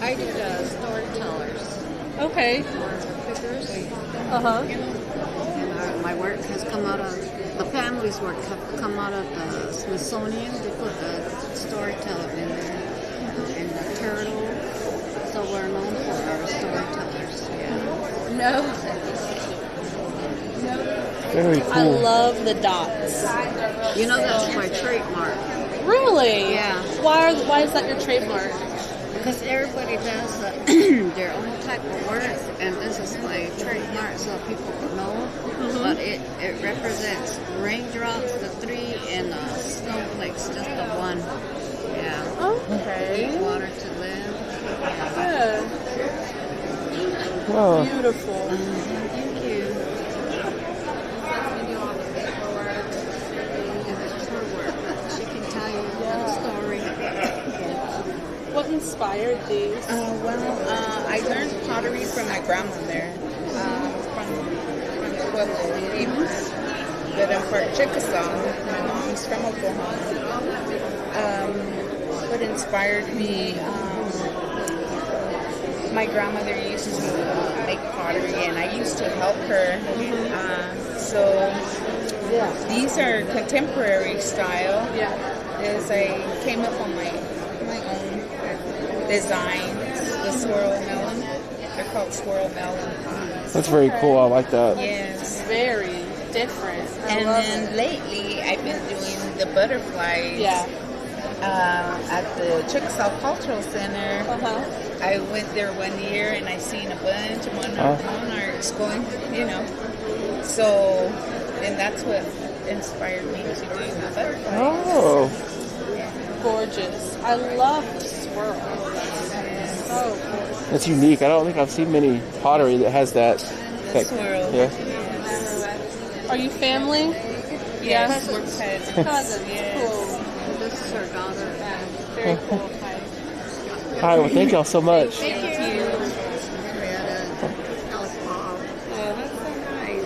I do storytellers. Okay. Figures. Uh-huh. And my work has come out of, the family's work have come out of the Smithsonian. They put the storyteller in there. And the turtle. So we're known for our storytellers. Yeah. No. Very cool. I love the dots. You know that's my trademark. Really? Yeah. Why is that your trademark? Because everybody does their own type of work, and this is my trademark so people know. Mm-hmm. But it represents raindrops, the 3, and snowflakes, just the 1. Yeah. Okay. Need water to live. Good. Wow. Beautiful. Thank you. She can tell you the story. What inspired these? I learned pottery from my grandmother, from Pueblo, but I'm part Chickasaw. My mom's from Oklahoma. What inspired me, my grandmother used to make pottery, and I used to help her. So these are contemporary style. As I came up on my own designs, the swirl melon. They're called swirl melon pots. That's very cool. I like that. Yes. Very different. And then lately, I've been doing the butterflies. At the Chickasaw Cultural Center. I went there one year and I seen a bunch of monarchs going, So, and that's what inspired me to do my butterfly. Oh. Gorgeous. I love the swirl. That's so gorgeous. It's unique. I don't think I've seen many pottery that has that. Swirl. Yeah. Are you family? Yes, Cousins. we're cousins. Cousins. Yes. Cool. This is her daughter. Very cool. Hi, well, thank y'all so much. Thank you. Oh, that's so nice.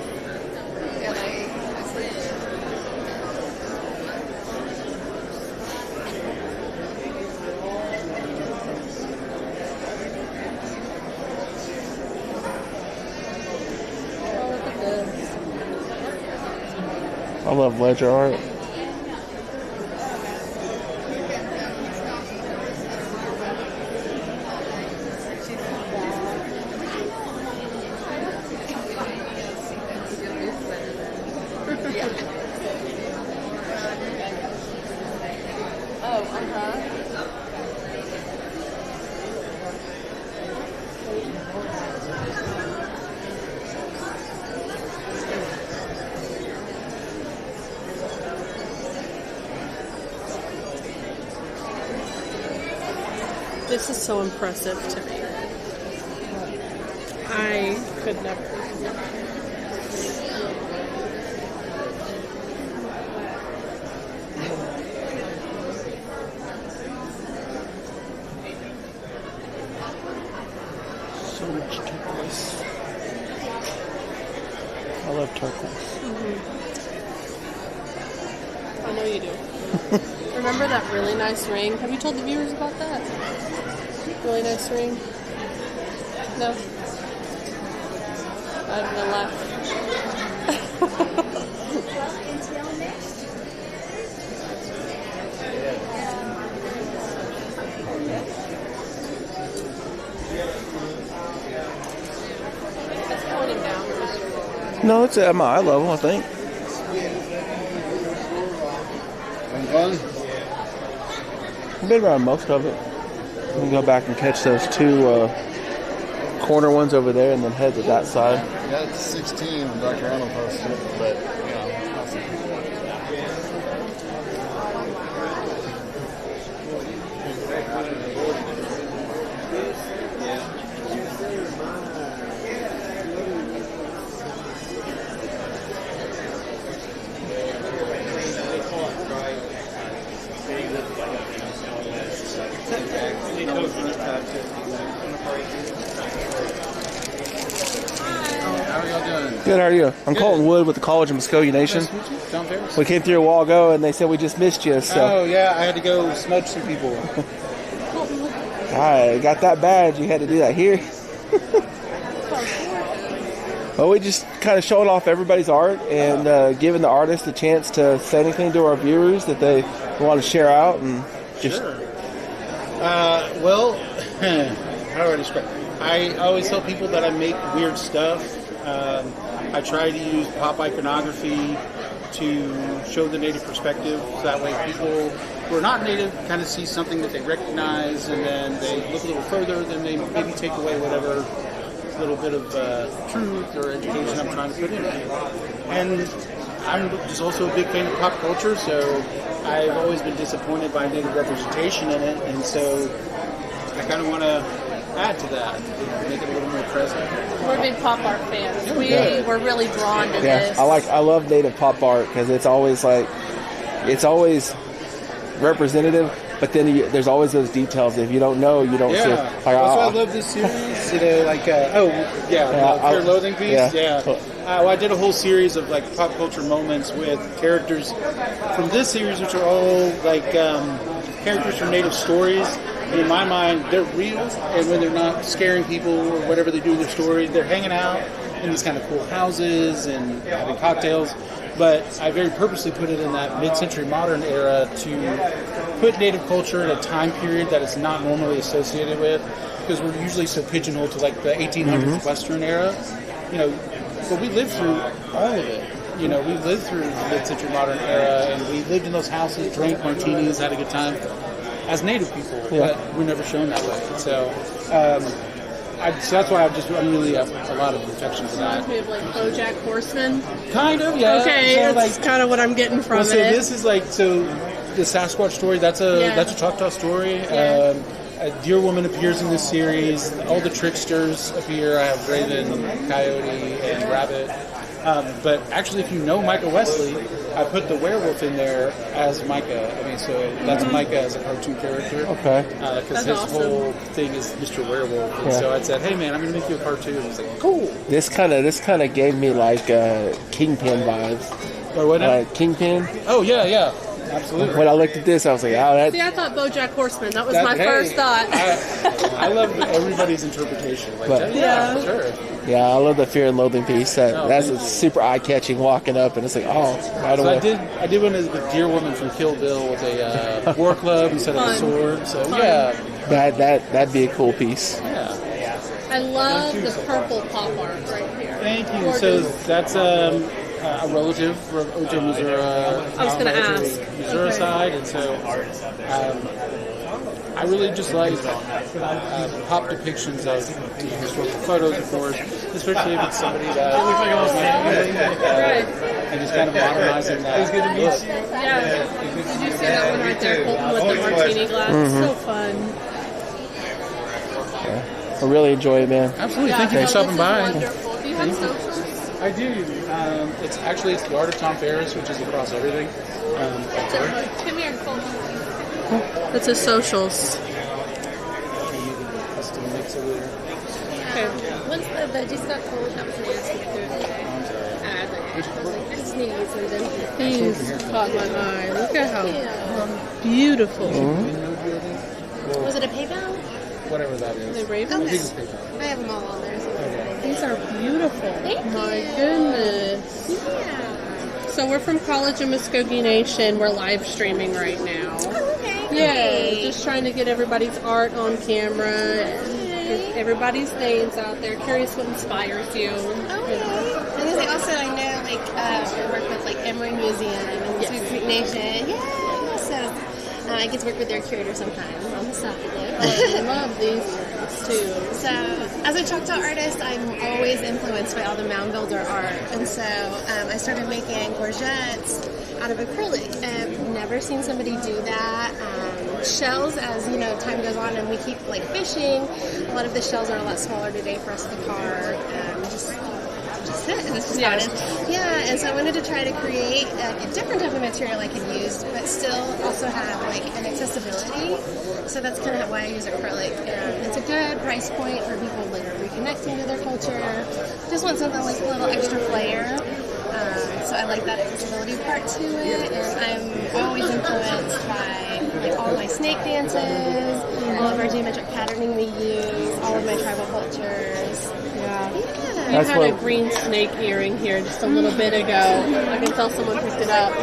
Oh, look at this. I love ledger art. This is so impressive to me. I could never. So much turquoise. I love turquoise. I know you do. Remember that really nice ring? Have you told the viewers about that? Really nice ring? No? I have no laugh. It's pointing down. No, it's at my eye level, I think. I've been around most of it. We can go back and catch those two corner ones over there and then head to that side. Yeah, it's 16 when Dr. Arnold posted it, but, you know, Good, how are you? I'm Colton Wood with the College of Muscogee Nation. John Ferris. We came through a while ago and they said we just missed you, so. Oh yeah, I had to go smudge some people. I got that badge. You had to do that here. Well, we just kind of showing off everybody's art and giving the artists a chance to say anything to our viewers that they want to share out and just. Sure. Well, how do I describe? I always tell people that I make weird stuff. I try to use pop iconography to show the native perspective, so that way people who are not native kind of see something that they recognize, and then they look a little further, then they maybe take away whatever little bit of truth or education I'm trying to put in it. And I'm just also a big fan of pop culture, so I've always been disappointed by native representation in it, and so I kind of want to add to that, make it a little more present. We're big pop art fans. We're really drawn to this. I love native pop art because it's always representative, but then there's always those details. If you don't know, you don't see. That's why I love this series. Fear and Loathing piece. Well, I did a whole series of like pop culture moments with characters from this series, which are all like characters from native stories. And in my mind, they're real, and when they're not scaring people or whatever they do in their story, they're hanging out in these kind of cool houses and having cocktails. But I very purposely put it in that mid-century modern era to put native culture in a time period that it's not normally associated with, because we're usually so pigeonholed to like the 1800s Western era, you know. But we lived through all of it. You know, we lived through the mid-century modern era, and we lived in those houses, drank martinis, had a good time as native people, but we're never shown that way. So So that's why I'm really have a lot of affection for that. Reminds me of like BoJack Horseman. Kind of, yeah. Okay, So, that's like, kind of what I'm getting from well, so it. this is like the Sasquatch story. That's a Choctaw story. Yeah. A deer woman appears in this series. All the tricksters appear. I have Raven, Coyote, and Rabbit. But actually, if you know Micah Wesley, I put the werewolf in there as Micah. I mean, so that's Micah as a cartoon character. Okay. Because his whole thing is Mr. Werewolf. And Yeah. so I said, hey man, I'm going to make you a cartoon. He's like, cool. This kind of gave me like Kingpin vibes. Or what now? Kingpin. Oh yeah, absolutely. When I looked at this, I was like, oh, that. See, I thought BoJack Horseman. That was That- my hey, first thought. I love everybody's interpretation. Like, But- yeah, sure. Yeah, I love the Fear and Loathing piece. That's thank a super eye-catching walking up, and it's like, oh, right So away. I did one as the deer woman from Kill Bill with a war club instead of a Fun. sword. So Fun. yeah, That'd be a cool piece. yeah. I love the purple pop art right here. Thank you. Gorgeous. So that's a relative from OJ, Missouri. I was gonna ask. Missouri Okay. side, and so I really just like pop depictions of historical photos, of course, especially if it's somebody that looks like almost and just kind of modernizing that. It's good to meet you. Yeah. Did you see that one right there, Colton, with the martini glass? Mhm. So fun. I really enjoy it, man. Absolutely. Thank you for stopping by. Wonderful. Do you have socials? I do. It's the art of Tom Ferris, which is across everything. Come here, Colton. That's his socials. Custom mix over there. Okay. Once the veggies got cold, that was nasty to do it today. I was like, I sneeze and then these caught my eye. Look at how beautiful. Was it a PayPal? Whatever that is. The Ravens? I think it's PayPal. I have them all on there. So These are beautiful. Thank My you. goodness. Yeah. So we're from College of Muscogee Nation. We're live streaming right now. Oh, okay. Yeah, Great. just trying to get everybody's art on camera and get everybody's names out there. Curious what inspires you. Okay. And then also, I know, I work with, Emory Museum and Muscogee Nation. Yeah. So I get to work with their curator sometimes on the side. I love these ones, too. So, as a Choctaw artist, I'm always influenced by all the mound builder art. And so, I started making gorgettes out of acrylic. I've never seen somebody do that. Shells, as time goes on and we keep fishing, a lot of the shells are a lot smaller today for us to carve. Just it, and it's just how it is. Yeah, and so I wanted to try to create a different type of material I could use, but still also have an accessibility. So that's kind of why I use acrylic. It's a good price point for people that are reconnecting to their culture. Just want something with a little extra flair. So I like that accessibility part to it, and I'm always influenced by all my snake dances, all of our geometric patterning we use, all of my tribal cultures. Yeah. You That's had what- a green snake earring here just a little bit ago. I can tell someone picked it up.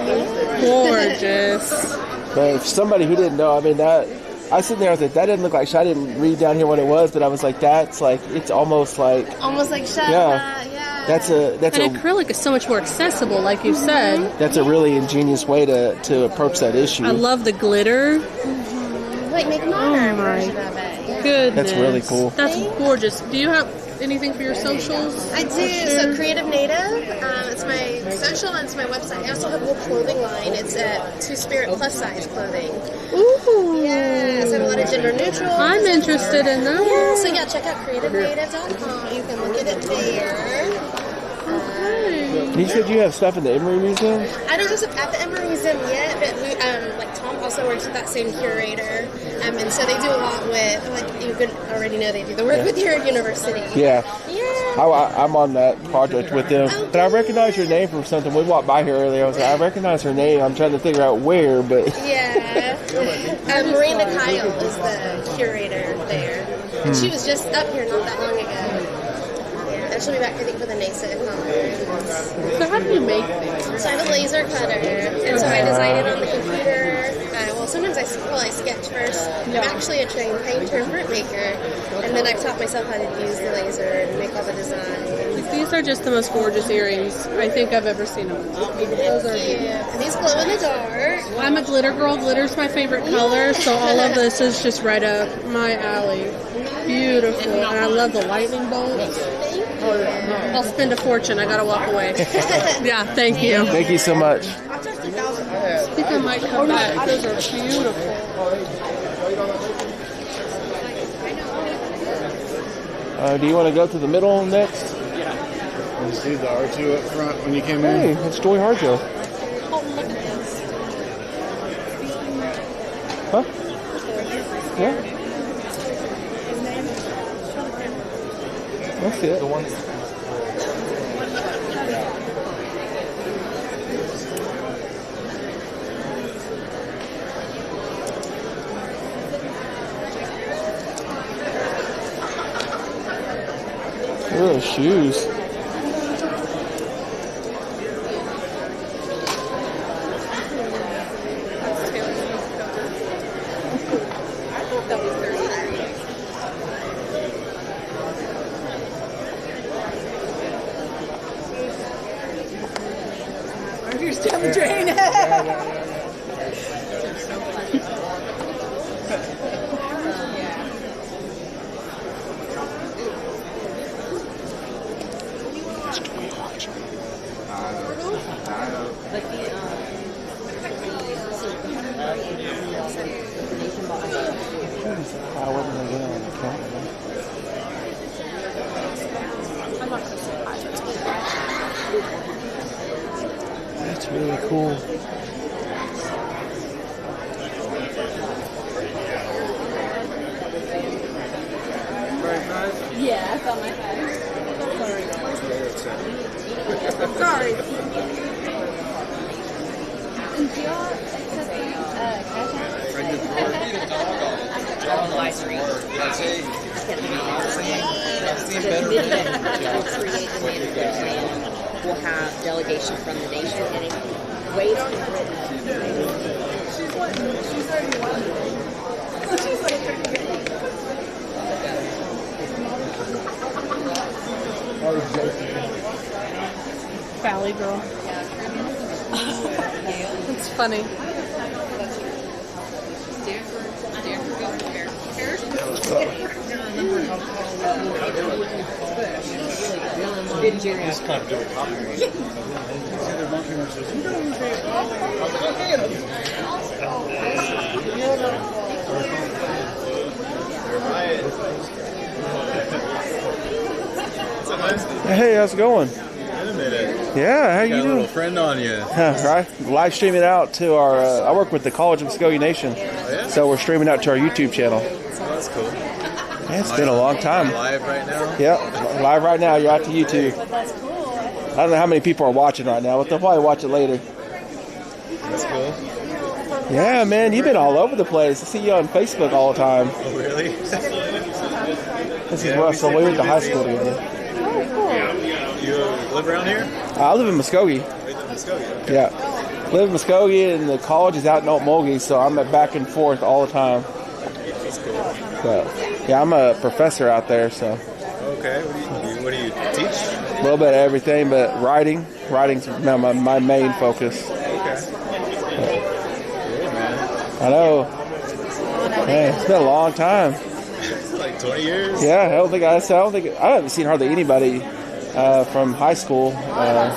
Gorgeous. But if somebody who didn't know, I mean, I was sitting there, I was like, that didn't look like, I didn't read down here what it was, but I was like, it's almost like, Almost like shell. Yeah. that's And acrylic is so much more accessible, like you said. that's a really ingenious way to approach that issue. I love the glitter. Make a modern version of it. Yeah. Goodness. That's really cool. That's gorgeous. Do you have anything for your socials? I do. So Creative Native, it's my social and it's my website. I also have a whole clothing line. It's a Two-Spirit plus size clothing. Ooh. Yes, I have a lot of gender neutral. I'm interested in that. Yeah, so yeah, check out creativenative.com. You can look at it there. You said you have stuff in the Emory Museum? I don't have stuff at the Emory Museum yet, but we, Tom also works with that same curator, and so they do a lot with, you could already know they do the work with your university. Yeah. I'm on that project with them. But I recognize your name from something. We walked by here earlier. I was like, I recognize her name. I'm trying to figure out where, but... Yeah. Miranda Kyle is the curator there. And she was just up here not that long ago. And she'll be back, I think, for the NASA conference. So how do you make things? So I have a laser cutter, and so I design it on the computer. We'll sometimes I sketch first. I'm actually a trained painter and printmaker, and then I've taught myself how to use the laser and make all the designs. These are just the most gorgeous earrings I think I've ever seen them. Those are And these glow in the dark. I'm a glitter girl. Glitter's my favorite color, so all of this is just right up my alley. Beautiful. And I love the lightning bolts. I'll spend a fortune. I gotta walk away. Yeah, thank you. Thank you so much. I think I might come back. Those are beautiful. Do you want to go to the middle next? You see the R2 up front when you came Hey, in? it's Joy Harjo. Oh, look at this. Huh? Yeah. That's it. Look at those shoes. Here's down the drain. I wasn't going to get on the camera. That's really cool. Yeah, I felt my head. Sorry. Do y'all accept On live stream. We'll have delegation from the nation and it waits Valley girl. It's funny. Just kind of do it. Hey, how's it going? Wait a minute. Yeah, how you Got a doing? little friend on you. Right, live streaming out to our. I work with the College of Muscogee Nation, so we're streaming out to our YouTube channel. Oh, that's cool. Yeah, it's been a long time. Live right now? Yep, live right now. You're out to YouTube. I don't know how many people are watching right now, but they'll probably watch it later. That's cool. Yeah, man, you've been all over the place. I see you on Facebook all the time. Oh, really? This is Russell. We went to high school together. You live around here? I live in Muscogee. Muscogee. Okay. Yeah, live in Muscogee, and the college is out in Muscogee, so I'm back and forth all the time. That's cool. So, yeah, I'm a professor out there, so Okay. What do you teach? a little bit of everything, but writing's my main focus. Okay. Cool, man. I know. Man, it's been a long time. Like 20 years? Yeah, I haven't seen hardly anybody from high school. Man,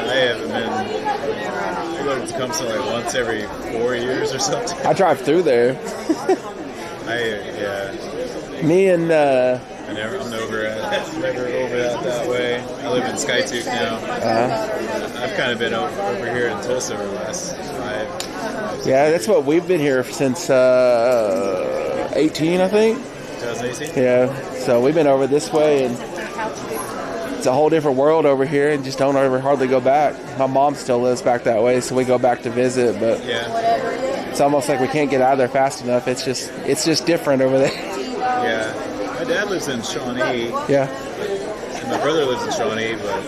I haven't been. I go to Tecumseh like once every 4 years or something. I drive through there. Me and never over that way. I live in Skytook now. I've kind of been over here in Tulsa over the last 5. Yeah, that's what we've been here since 18, I think. 2018? Yeah, so we've been over this way, and it's a whole different world over here, and just don't ever hardly go back. My mom still lives back that way, so we go back to visit, but it's almost like we can't get out of there fast enough. It's just different over there. Yeah. My dad lives in Shawnee. Yeah. And my brother lives in Shawnee, but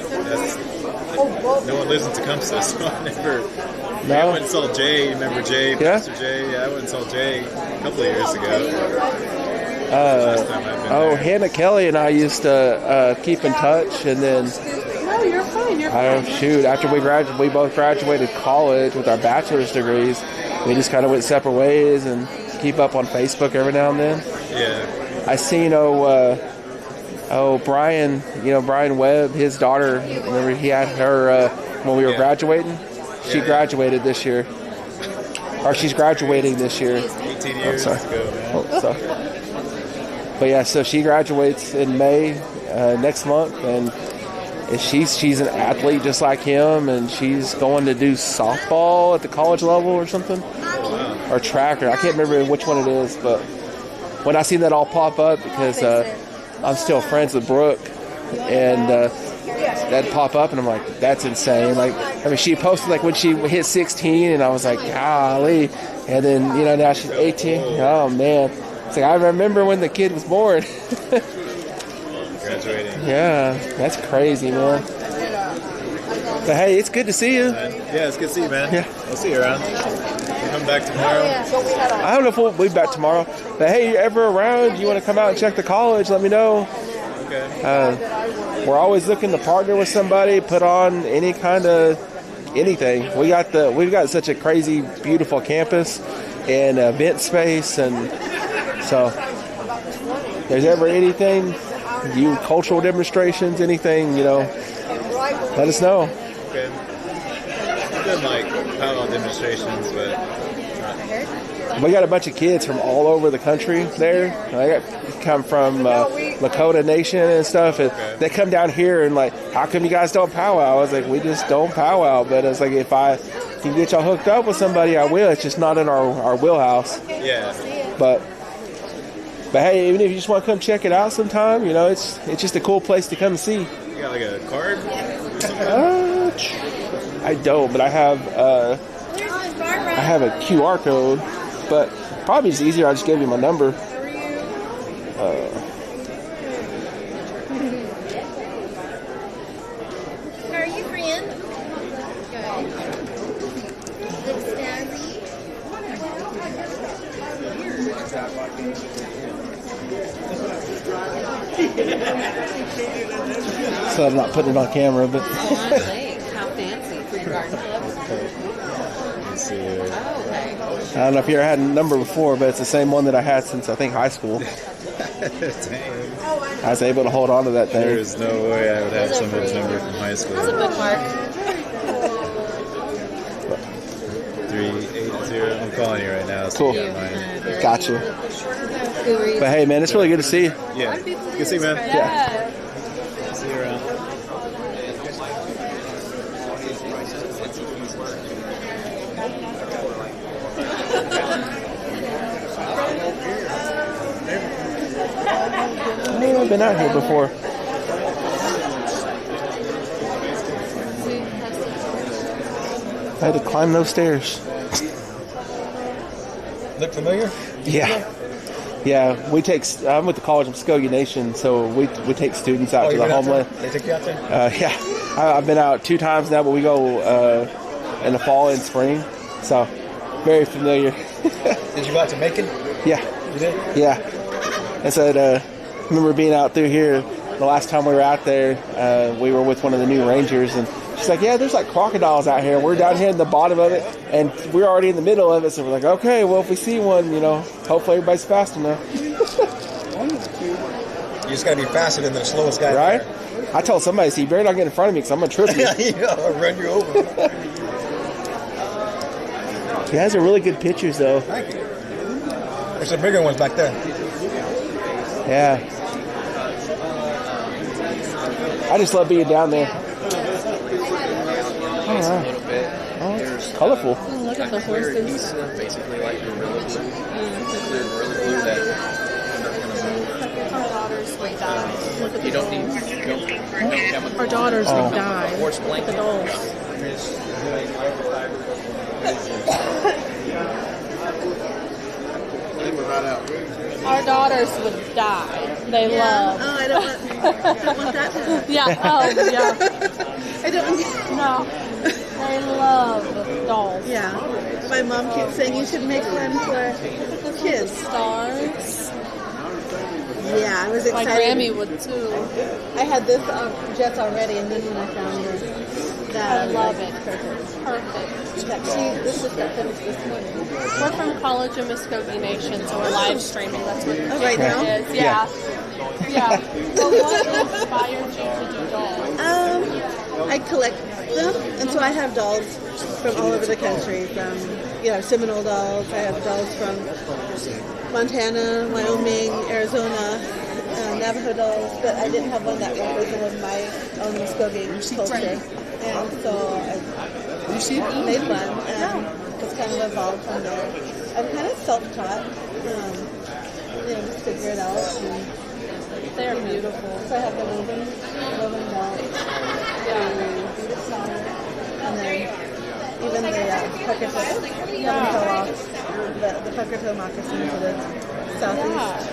no one lives in Tecumseh, so I never I went and saw Jay. Remember Jay? Yeah? Mr. Jay? Yeah, I went and saw Jay a couple of years ago. Hannah Kelly and I used to keep in touch, and then No, you're fine. You're fine. after we both graduated college with our bachelor's degrees, we just kind of went separate ways and keep up on Facebook every now and then. Yeah. I seen Brian, Brian Webb, his daughter. Remember he had her when we were graduating. She graduated this year, or she's graduating this year. 18 years ago, man. But yeah, so she graduates in May next month, and she's an athlete just like him, and she's going to do softball at the college level or something, or track, or I can't remember which one it is. But when I seen that all pop up, because I'm still friends with Brooke, and that pop up, and I'm like, that's insane. Like, I mean, she posted like when she hit 16, and I was like, golly. And then now she's 18. Oh man. It's like, I remember when the kid was born. Graduating. Yeah, that's crazy, man. But hey, it's good to see you. Yeah, it's good to see you, man. Yeah. I'll see you around. You come back tomorrow? I don't know if we'll be back tomorrow. But hey, you're ever around, you want to come out and check the college, let me know. Okay. We're always looking to partner with somebody, put on any kind of anything. We've got such a crazy, beautiful campus and event space, and so if there's ever anything, cultural demonstrations, anything, let us know. Okay. I've done like powwow demonstrations, but We got a bunch of kids from all over the country there. Come from Lakota Nation and stuff, and they come down here and like, how come you guys don't powwow? I was like, we just don't powwow. But it's like, if I can get y'all hooked up with somebody, I will. It's just not in our wheelhouse. yeah. But hey, even if you just want to come check it out sometime, it's just a cool place to come see. You got like a card? I don't, but I have a QR code. But probably it's easier. I just gave you my number. How are you, friend? Good. Looks snazzy. So I'm not putting it on camera, but. How fancy for your garden club. Let's see here. I don't know if you ever had a number before, but it's the same one that I had since I think high school. Dang. I was able to hold on to that thing. There's no way I would have somebody's number from high school. That's a bookmark. 380. I'm calling you right now. So Cool. you got mine. Gotcha. But hey, man, it's really good to see you. Yeah. Good to see you, man. Yeah. See you around. I've been out here before. I had to climb those stairs. Look familiar? Yeah. Yeah, I'm with the College of Muscogee Nation, so we take students out to the homeland. They take you out there? Yeah. I've been out 2 times now, but we go in the fall and spring, so very familiar. Did you go out to Macon? Yeah. You did? Yeah. And so I remember being out through here the last time we were out there. We were with one of the new rangers, and she's like, yeah, there's like crocodiles out here. We're down here in the bottom of it, and we're already in the middle of it, so we're like, okay, well, if we see one, hopefully everybody's fast enough. You just got to be faster than the slowest guy. Right? I told somebody, you better not get in front of me because I'm going to trip you. Yeah, I'll run you over. You guys are really good pictures, though. Thank you. There's some bigger ones back there. Yeah. I just love being down there. Oh, wow. Oh, it's colorful. Look at the horses. Basically like gorilla glue. They're gorilla glue that you don't need no chemical. Our daughters would die. Horse blanket. The dolls. Our daughters would die. They love. Oh, I don't want that to happen. Yeah. Oh, yeah. I don't. No. I love dolls. Yeah. My mom keeps saying you should make one for kids. Stars. Yeah, I was excited. My Grammy would too. I had this just already, and then when I found this, I love it. Perfect. Perfect. This just got finished this morning. We're from College of Muscogee Nation, so we're live streaming. That's what right now? it is. Yeah. Yeah. So what inspired you to do dolls? I collect them, and so I have dolls from all over the country. From Seminole dolls. I have dolls from Montana, Wyoming, Arizona, Navajo dolls, but I didn't have one that represented my own Muscogee culture, and so I made one, and just kind of evolved from there. I'm kind of self-taught, just figure it out. And they're beautiful. So I have the woven dolls, the and then even the pucker toe, the pucker toe moccasin for the southeast.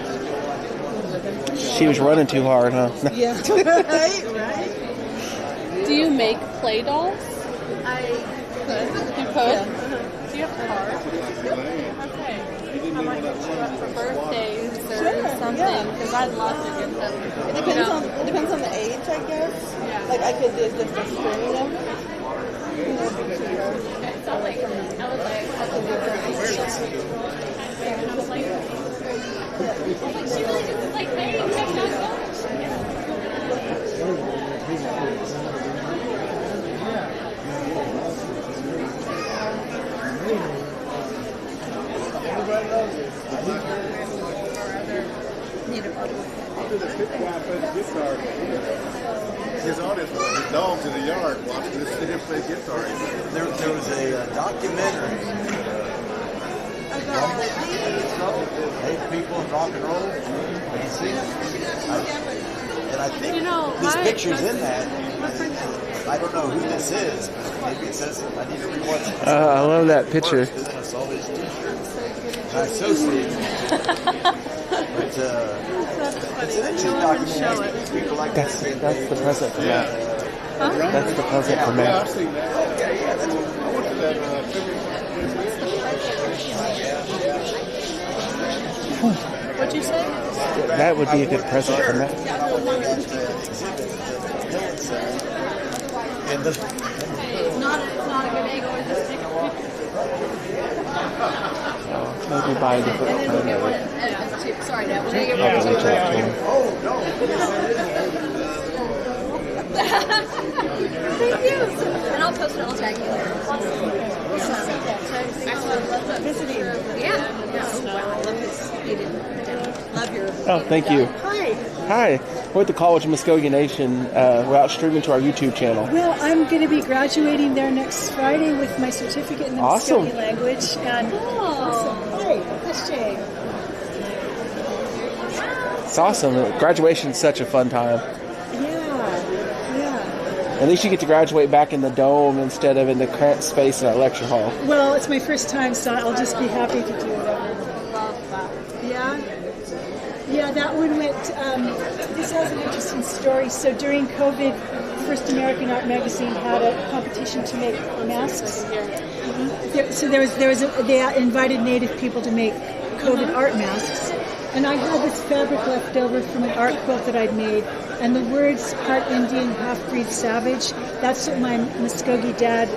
She was running too hard, huh? Yeah, right. Do you make play dolls? I could. You could? Yeah. Do you have cards? Okay. I might get you up for birthdays or something, because I'd love to get them. It depends on the age, I guess. Yeah. Like I could do just a string of them. His audience, his dogs in the yard watching this him play guitar. There was a documentary. 8 people in rock and roll. Have you seen it? And I think this picture's in that. I don't know who this is, but maybe it says I need to rewatch it. I love that picture. I saw this t-shirt. And I associated it. But it's an interesting documentary. People like That's the present for Matt. Huh? That's the present for Matt. Yeah, I've seen that. Yeah, that's what I went to that What'd you say? That would be a good present for Matt. And the It's not a good angle. Maybe buy a different kind of Sorry, Dad. When I get Thank you. And I'll post it. I'll tag you later. Yeah. Love your. Oh, thank you. Hi. Hi. We're at the College of Muscogee Nation. We're out streaming to our YouTube channel. Well, I'm going to be graduating there next Friday with my certificate in the Awesome. Muscogee language. And awesome. Hi, that's Jay. It's awesome. Graduation's such a fun time. Yeah. At least you get to graduate back in the dome instead of in the cramped space in our lecture hall. Well, it's my first time, so I'll just be happy to do it. Yeah, that one went, this has an interesting story. So during COVID, First American Art Magazine had a competition to make masks. So they invited Native people to make COVID art masks. And I had this fabric left over from an art quilt that I'd made. And the words, part Indian, half-breed savage, that's what my Muscogee dad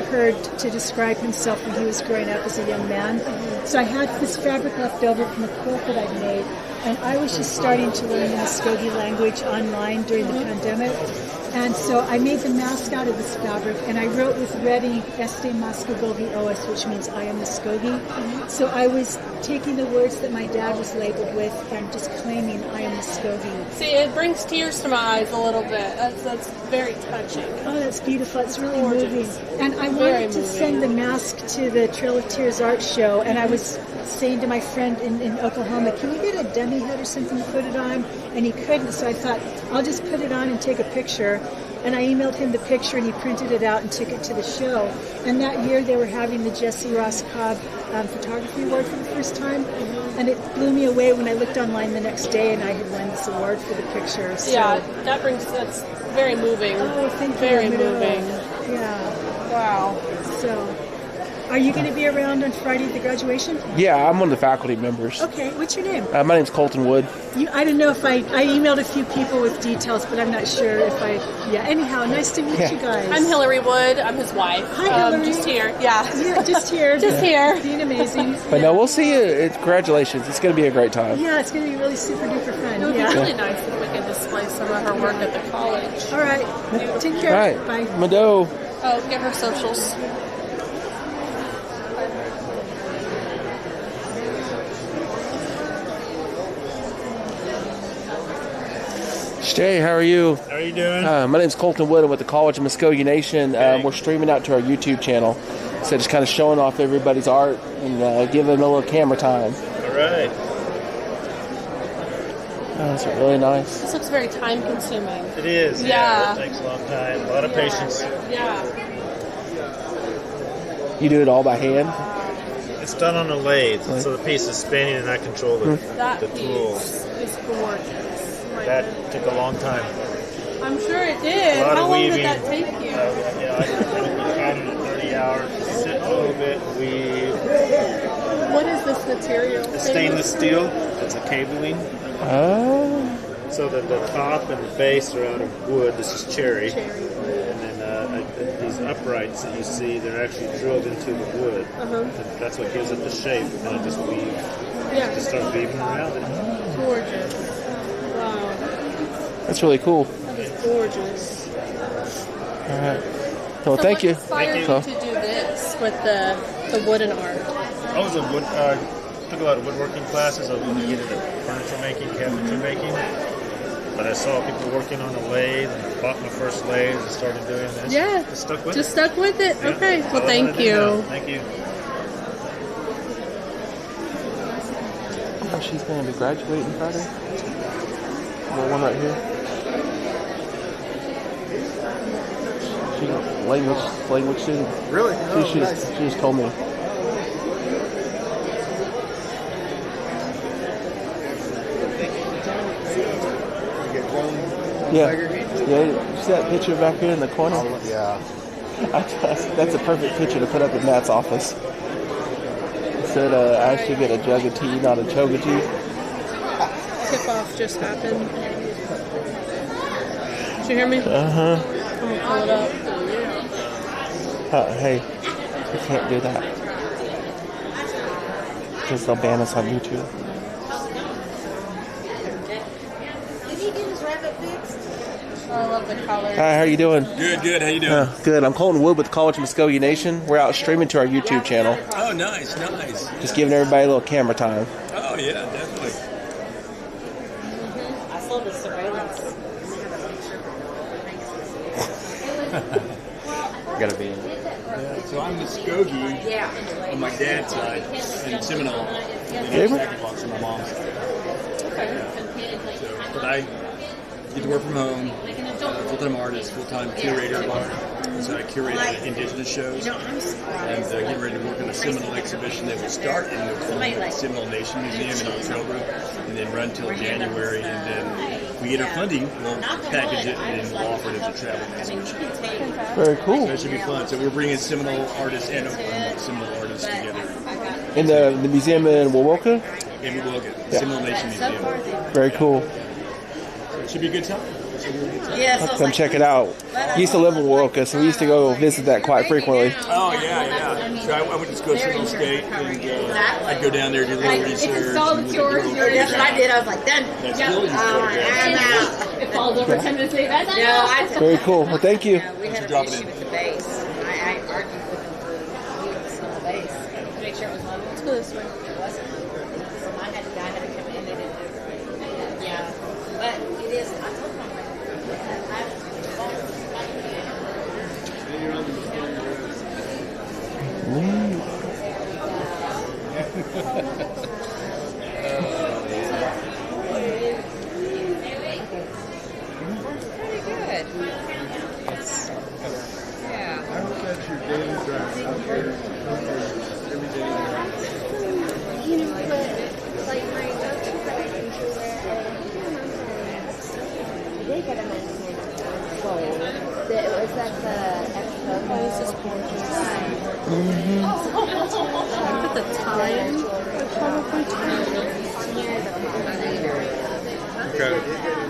heard to describe himself when he was growing up as a young man. So I had this fabric left over from a quilt that I'd made. And I was just starting to learn the Muscogee language online during the pandemic. And so I made the mask out of this fabric, and I wrote with Ready, Este Muscogee Oas, which means I am Muscogee. So I was taking the words that my dad was labeled with and just claiming I am Muscogee. See, it brings tears to my eyes a little bit. That's very touching. Oh, that's beautiful. It's really moving. And I Very wanted to moving. send the mask to the Trail of Tears art show, and I was saying to my friend in Oklahoma, can we get a dummy head or something to put it on? And he couldn't, so I thought, I'll just put it on and take a picture. And I emailed him the picture, and he printed it out and took it to the show. And that year they were having the Jesse Ross Cobb Photography Award for the first time. And it blew me away when I looked online the next day and I had won this award for the picture. So. Yeah, that's very moving. Oh, thank you. Very I know. moving. Yeah. Wow. So, are you going to be around on Friday at the graduation? Yeah, I'm one of the faculty members. Okay, what's your name? My name's Colton Wood. I don't know if I emailed a few people with details, but I'm not sure if anyhow, nice to meet you guys. I'm Hillary Wood. I'm his wife. Hi, Hillary. Just here. Yeah. Yeah, just here. Just here. Being amazing. But no, we'll see you. Congratulations. It's going to be a great time. Yeah, it's going to be really super duper fun. It would be really nice if we could display some of her work at the college. All right. Take care. All right. Bye. Mado. Oh, give her socials. Jay, how are you? How are you doing? My name's Colton Wood. I'm with the College of Muscogee Nation. We're streaming out to our YouTube channel. So just kind of showing off everybody's art and giving them a little camera time. All right. Oh, that's really nice. This looks very time consuming. It is. Yeah. It takes a long time. A lot of patience. Yeah. You do it all by hand? It's done on a lathe, so the piece is spinning and I control the tool. Piece is gorgeous. That took a long time. I'm sure it did. A lot How of long weaving. did that take you? I did 30 hours. Sit a little bit, weave. What is this material? It's stainless steel. It's a cabling. Oh. So the top and the base are out of wood. This is cherry. And then these uprights that you see, they're actually drilled into the wood. And that's what gives it the shape. And I just weave. Yeah. Just start weaving around it. Gorgeous. Wow. That's really cool. That is gorgeous. All right. Well, thank you. What inspired you to do this with the wooden art? I was took a lot of woodworking classes. I was going to get into furniture making, cabinetry making. But I saw people working on a lathe and bought my first lathe and started doing this. Yeah. Just stuck with Just it. stuck with it? Yeah. Okay. That's Well, all I thank do you. now. Thank you. Oh, she's going to be graduating Friday. The one right here. She's a language student. Really? Oh, She nice. just told me. Yeah. Yeah. You see that picture back here in the corner? Yeah. That's a perfect picture to put up in Matt's office. It said, I should get a jug of tea, not a chug of tea. Tip off just happened. Did you hear me? Uh-huh. I'm going to pull it up. Hey, you can't do that. Because they'll ban us on YouTube. Did he get his rabbit fixed? I love the colors. Hi, how you doing? Good. How you doing? Good. I'm Colton Wood with the College of Muscogee Nation. We're out streaming to our YouTube channel. Oh, nice. Just giving everybody a little camera time. Oh, yeah, definitely. I saw the surveillance. Gotta be in it. Yeah, so I'm Muscogee on my dad's side, and Seminole. And Gabriel? Sacrifice on my mom's side. But I get to work from home, full-time artist, full-time curator of art. So I curate indigenous shows, and getting ready to work on a Seminole exhibition that will start in the Seminole Nation Museum in October, and then run till January, and then if we get our funding, we'll package it and then we'll offer it as a travel exhibition. Very cool. So it should be fun. So we're bringing Seminole artists and Oklahoma Seminole artists together. In the museum in Wewoka? In Wewoka, Yeah. Seminole Nation Museum. Very cool. So it should be a good time. I'll come check it out. I used to live in Wewoka, so we used to go visit that quite frequently. Oh, yeah. So I went to school at Seminole State, and I'd go down there, do a little research. That's what I did. I was like, done. That's really I'm out. It falls over 10 minutes later. Very cool. Well, thank you. We had an issue with the base. I argued with the small base. Make sure it was level. Let's go this way. It wasn't. So I had to come in and they didn't do it right. Yeah. But it is, I told them, pretty good. Yeah. I hope that's your daily drive out there every day. You know, but like my go-to that I usually wear, I did get a Montana gold. It was at the expo. Look at the time. Okay.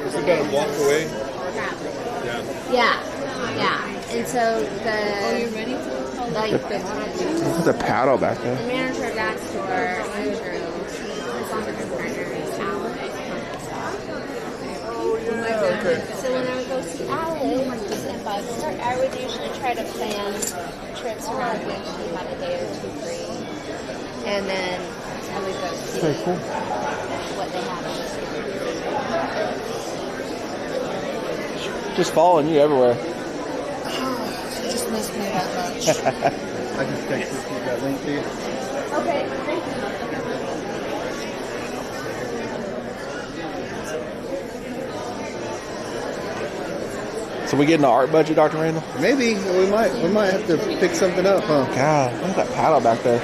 It's about a block away. Yeah. Yeah. And so the There's a paddle back there. the manager of that store, Andrew, his long-term partner is Alex. So when I would go see Alex in Bugstar, I would usually try to plan trips around when she had a day or two free. And then I would go see Very cool. what they had on the Just following you everywhere. She just missed me that much. I just texted that link to you. Okay, thank you. So we getting an art budget, Dr. Randall? Maybe we might have to pick something up, huh? God, look at that paddle back there.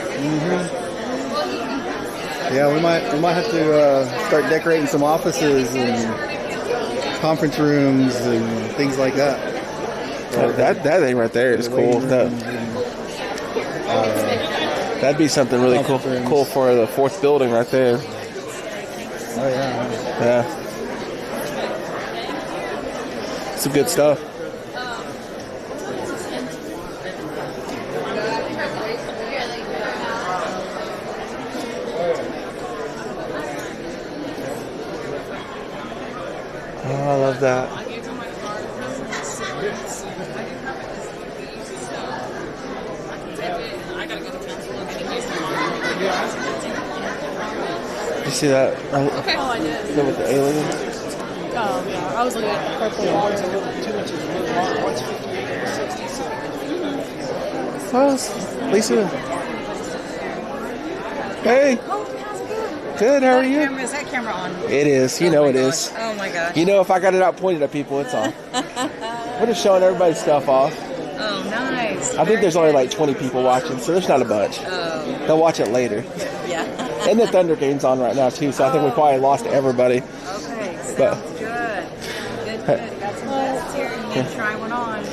Yeah, we might have to start decorating some offices and conference rooms and things like that. That thing right there is cool. That'd be something really cool for the fourth building right there. Oh yeah. Yeah. Some good stuff. Oh, I love that. Did you see that? Okay. Oh, I did. Is that with the alien? Oh, yeah. I was looking at the purple one. Oh, Lisa. Hey. Good, how are you? Is that camera on? It is. You know it is. Oh my gosh. You know if I got it out pointed at people, it's on. We're just showing everybody's stuff off. Oh, nice. I think there's only like 20 people watching, so there's not a bunch. Oh. They'll watch it later. Yeah. And the Thunder game's on right now too, so I think we probably lost everybody. Okay, sounds But good. Good. Got some vests here. You need to try one on.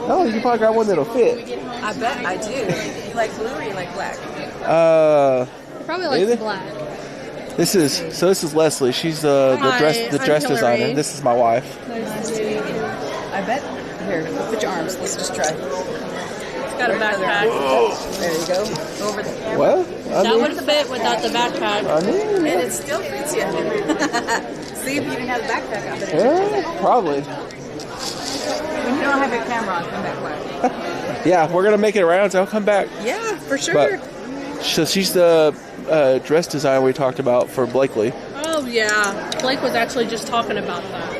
oh, you probably got one that'll fit. I bet I do. You like blue or you like black? Probably like either? black. This is Leslie. She's the Hi, dress I'm designer. Hillary. This is my wife. Nice to meet you. I bet. Here, put your arms. Let's just try. It's got a backpack. There you go. Over the camera. Well, That would fit without the backpack. And it still fits you. See if you didn't have the backpack on. Yeah, probably. When you don't have your camera on, come back way. Yeah, we're gonna make it around, so I'll come back. Yeah, for sure. But so she's the dress designer we talked about for Blakely. Oh, yeah. Blake was actually just talking about that.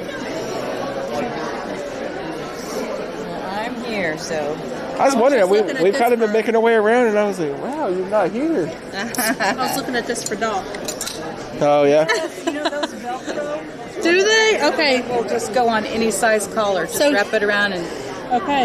Well, I'm here, so. I was wondering, just looking at we've this kind of been making our way around, and I was like, wow, you're not here. I was looking at this for Doc. Oh, yeah? You know those Velcro? Do they? Okay. Will just go on any size collar. Just wrap it around and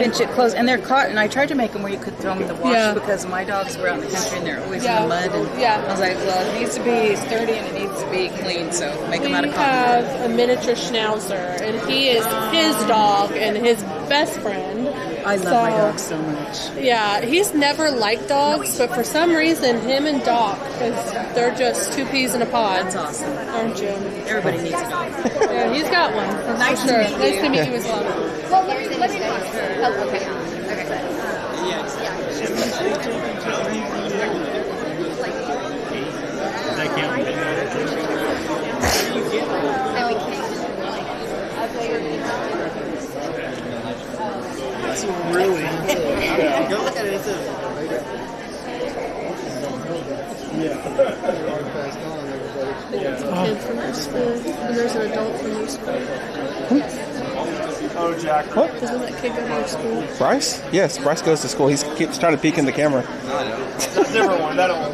pinch it close. And they're caught. And I tried to make them where you could throw them in the wash because my dogs were out in the country and they're always in the mud. And I was like, well, it needs to be sturdy and it needs to be clean. So make them out of We cotton. have a miniature schnauzer, and he is his dog and his best friend. I love my dogs so much. Yeah, he's never liked dogs, but for some reason, him and Doc, they're just two peas in a pod. That's awesome. Aren't you? Everybody needs a dog. Yeah, he's got one. Nice for to sure. meet you. Nice to meet you as well. Well, let me talk to her. Oh, okay. That's really. Yeah. Go look at it. It's There's a kid from their school, and there's an adult from their school. Oh, Jack. What? Doesn't that kid go to your school? Bryce? Yes, Bryce goes to school. He keeps trying to peek in the camera. That's a different one. That one.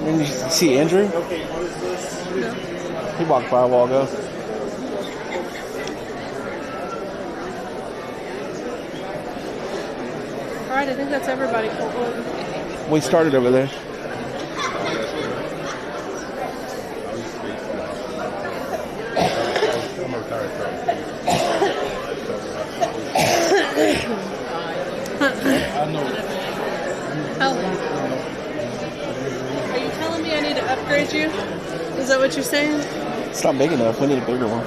And you see Andrew? Okay, what is this? He walked by a while ago. All right, I think that's everybody. We started over there. Is that what you're saying? It's not big enough. We need a bigger one.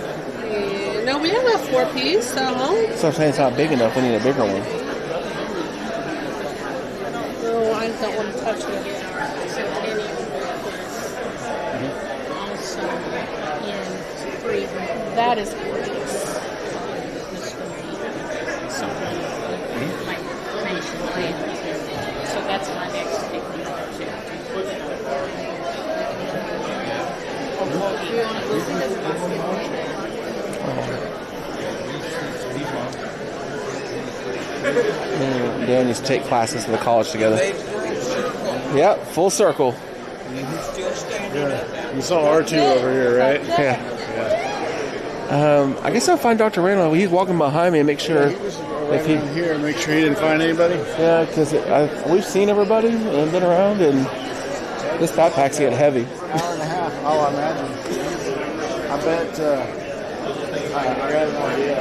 Yeah, no, we have a 4-piece at home. So I'm saying it's not big enough. We need a bigger one. No, I don't want to touch it. So Kenny also in freezing. That is gorgeous. Like finishing land. So that's my next technique too. You want to go see this basketball? Dan used to take classes in the college together. Yep, full circle. Yeah. You saw R2 over here, right? Yeah. I guess I'll find Dr. Randall. He's walking behind me and make sure if he here, make sure he didn't find anybody. Yeah, because we've seen everybody and been around, and this backpack's getting heavy. Hour and a half. Oh, I imagine. I bet. I got an idea.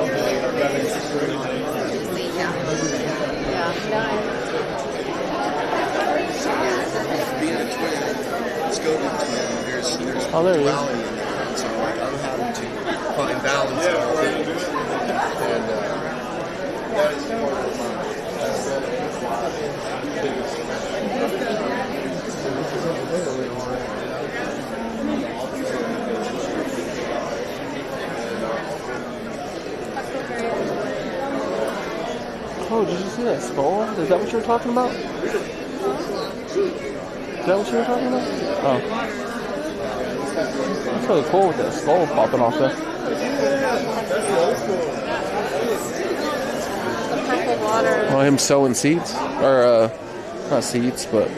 Oh, there he is. So like I'm having to find balance in all things, and that is part of Oh, did you see that skull? Is that what you were talking about? Is that what you were talking about? Oh. That's really cool with that skull popping off there. The purple water. Oh, him sowing seeds? Or, not seeds, but...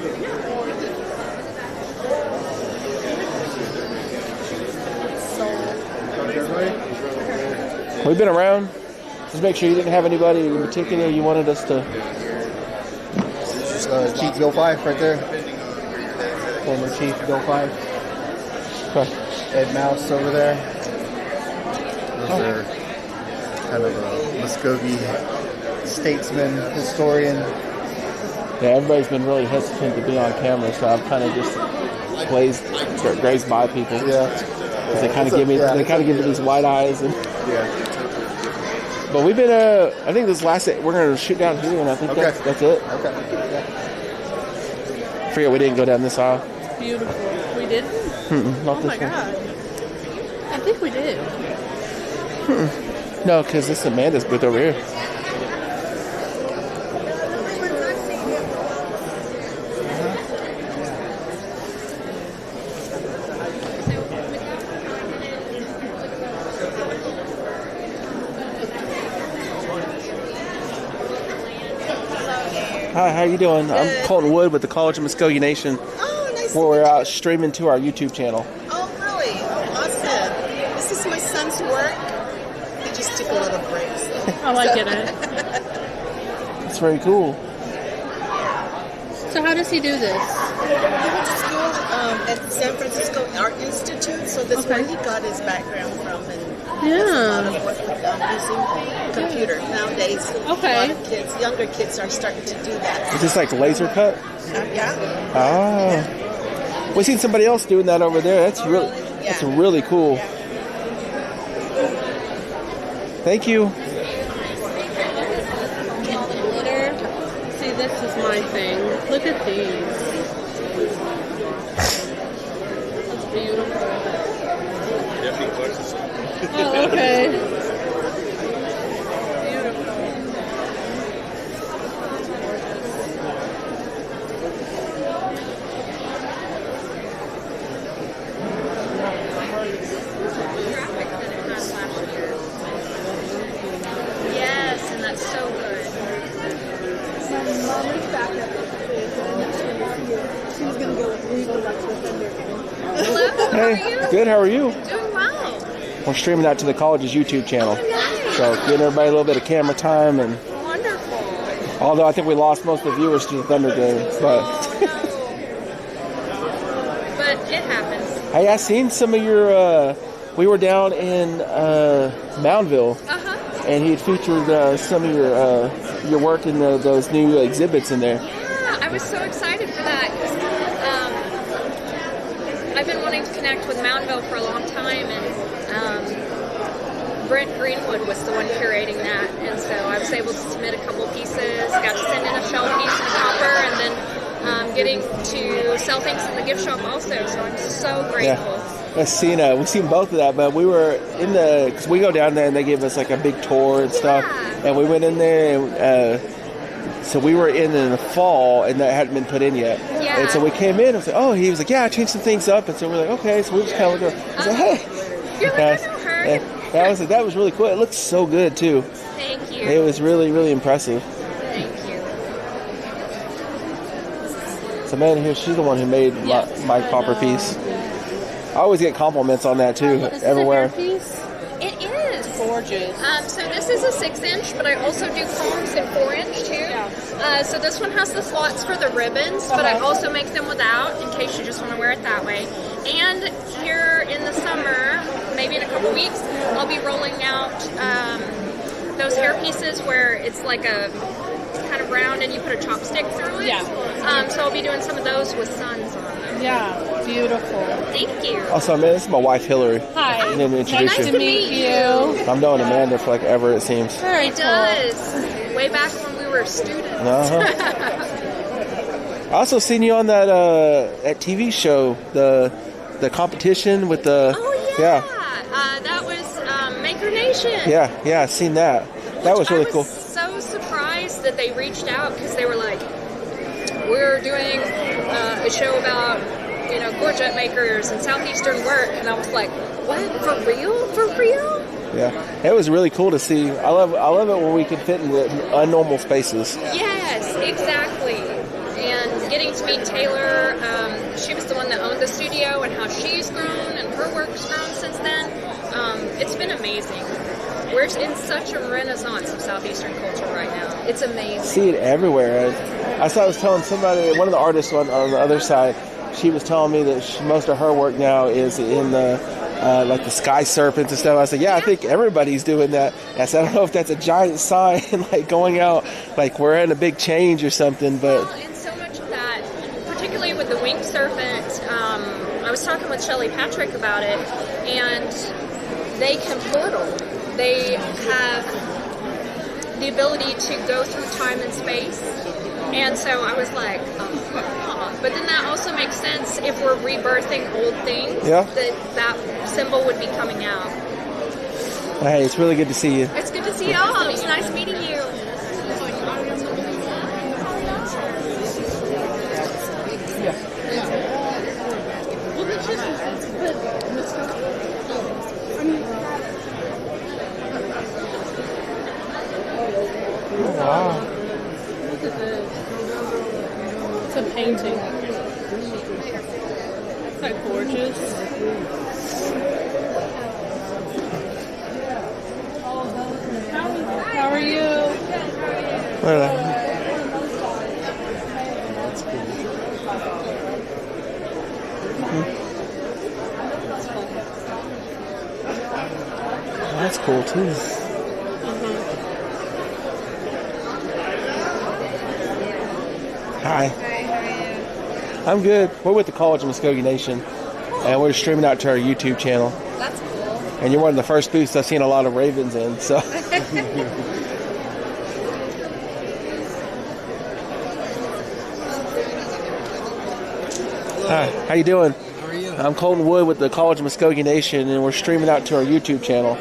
We've been around. Just make sure you didn't have anybody in particular you wanted us to... Chief Bill 5 right there. Former Chief Bill 5. Okay. Ed Mouse over there. Those are kind of a Muscogee statesman, historian. Yeah, everybody's been really hesitant to be on camera, so I've kind of just grazed by people. Yeah. Because they kind of give me these wide eyes. And yeah. But we've been, I think this last, we're going to shoot down here, and I think that's it. Okay. Yeah. I forget we didn't go down this aisle. Beautiful. We didn't? Not Oh this my one. God. I think we did. No, because this is Amanda's booth over here. Hi, how you doing? I'm Colton Wood with the College of Muscogee Nation. Oh, nice. Where we're out streaming to our YouTube channel. Oh, really? Oh, awesome. This is my son's work. He just took a little break. So. I like it. It's very cool. So how does he do this? He went to school at San Francisco Art Institute, so that's where he got his background from. And does a lot of work with using computer nowadays. A lot of kids, younger kids, are starting to do that. Is this like laser cut? Yeah. Oh. We seen somebody else doing that over there. That's really cool. Yeah. Thank you. Glitter. See, this is my thing. Look at these. That's beautiful. Oh, okay. Beautiful. Yes, and that's so good. My mom is back up she was going to go leave the lecture thunder. Hello, how are you? Good, how are you? Doing well. We're streaming out to the college's YouTube channel. So giving everybody a little bit of camera time. And Wonderful. although I think we lost most of the viewers to the Thunder game. But But it happens. hey, I seen some of your, we were down in Moundville. And he had featured some of your work in those new exhibits in there. Yeah, I was so excited for that because I've been wanting trying to connect with Moundville for a long time, and Brent Greenwood was the one curating that, and so I was able to submit a couple pieces, got to send in a shell piece in copper, and then getting to sell things in the gift shop also, so I'm so grateful. Yeah. We've seen both of that, but we were in because we go down there and they give us like a big tour and stuff, and we went in there and so we were in the fall and that hadn't been put in yet. Yeah. And so we came in and was like, oh, he was like, yeah, I changed some things up, and so we're like, okay, so we just kind of looked around. I was like, hey. You're like, I know her. And that was really cool. It looked so good too. Thank you. It was really, really impressive. Thank you. So man, here she's the one who made my copper piece. I always get compliments on that too, everywhere. It is gorgeous. So this is a 6-inch, but I also do combs in 4-inch too. So this one has the slots for the ribbons, but I also make them without in case you just want to wear it that way. And here in the summer, maybe in a couple weeks, I'll be rolling out those hair pieces where it's like a kind of round and you put a chopstick through it. So I'll be doing some of those with suns on them. Yeah, beautiful. Thank you. Also, man, this is my wife Hillary. Hi. I didn't introduce Nice you. to meet you. I've known Amanda for like ever, it seems. It does. Way back when we were students. I also seen you on that TV show, the competition with the. Oh yeah. That was Maker Nation. Yeah, I seen that. That was really cool. So surprised that they reached out because they were like, we're doing a show about gorget makers and southeastern work, and I was like, what, for real? Yeah, it was really cool to see. I love it when we can fit in the unnormal spaces. Yes, exactly. And getting to meet Taylor, she was the one that owned the studio, and how she's grown and her work's grown since then. It's been amazing. We're in such a renaissance of southeastern culture right now. It's amazing. See it everywhere. I was telling somebody, one of the artists on the other side, she was telling me that most of her work now is in the like the sky serpents and stuff. I said, yeah, I think everybody's doing that. I said, I don't know if that's a giant sign, like going out, like we're in a big change or something, but. Well, and so much of that, particularly with the winged serpent, I was talking with Shelley Patrick about it, and they can portal. They have the ability to go through time and space. And so I was like, but then that also makes sense if we're rebirthing old things, that symbol would be coming out. Hey, it's really good to see you. It's good to see y'all. It's nice meeting you. Wow. Look at this. It's a painting. Isn't that gorgeous? How are you? That's cool too. Hi. I'm good. We're with the College of Muscogee Nation, and we're streaming out to our YouTube channel. That's cool. And you're one of the first booths I've seen a lot of ravens in, so. Hi, how you doing? How are you? I'm Colton Wood with the College of Muscogee Nation, and we're streaming out to our YouTube channel.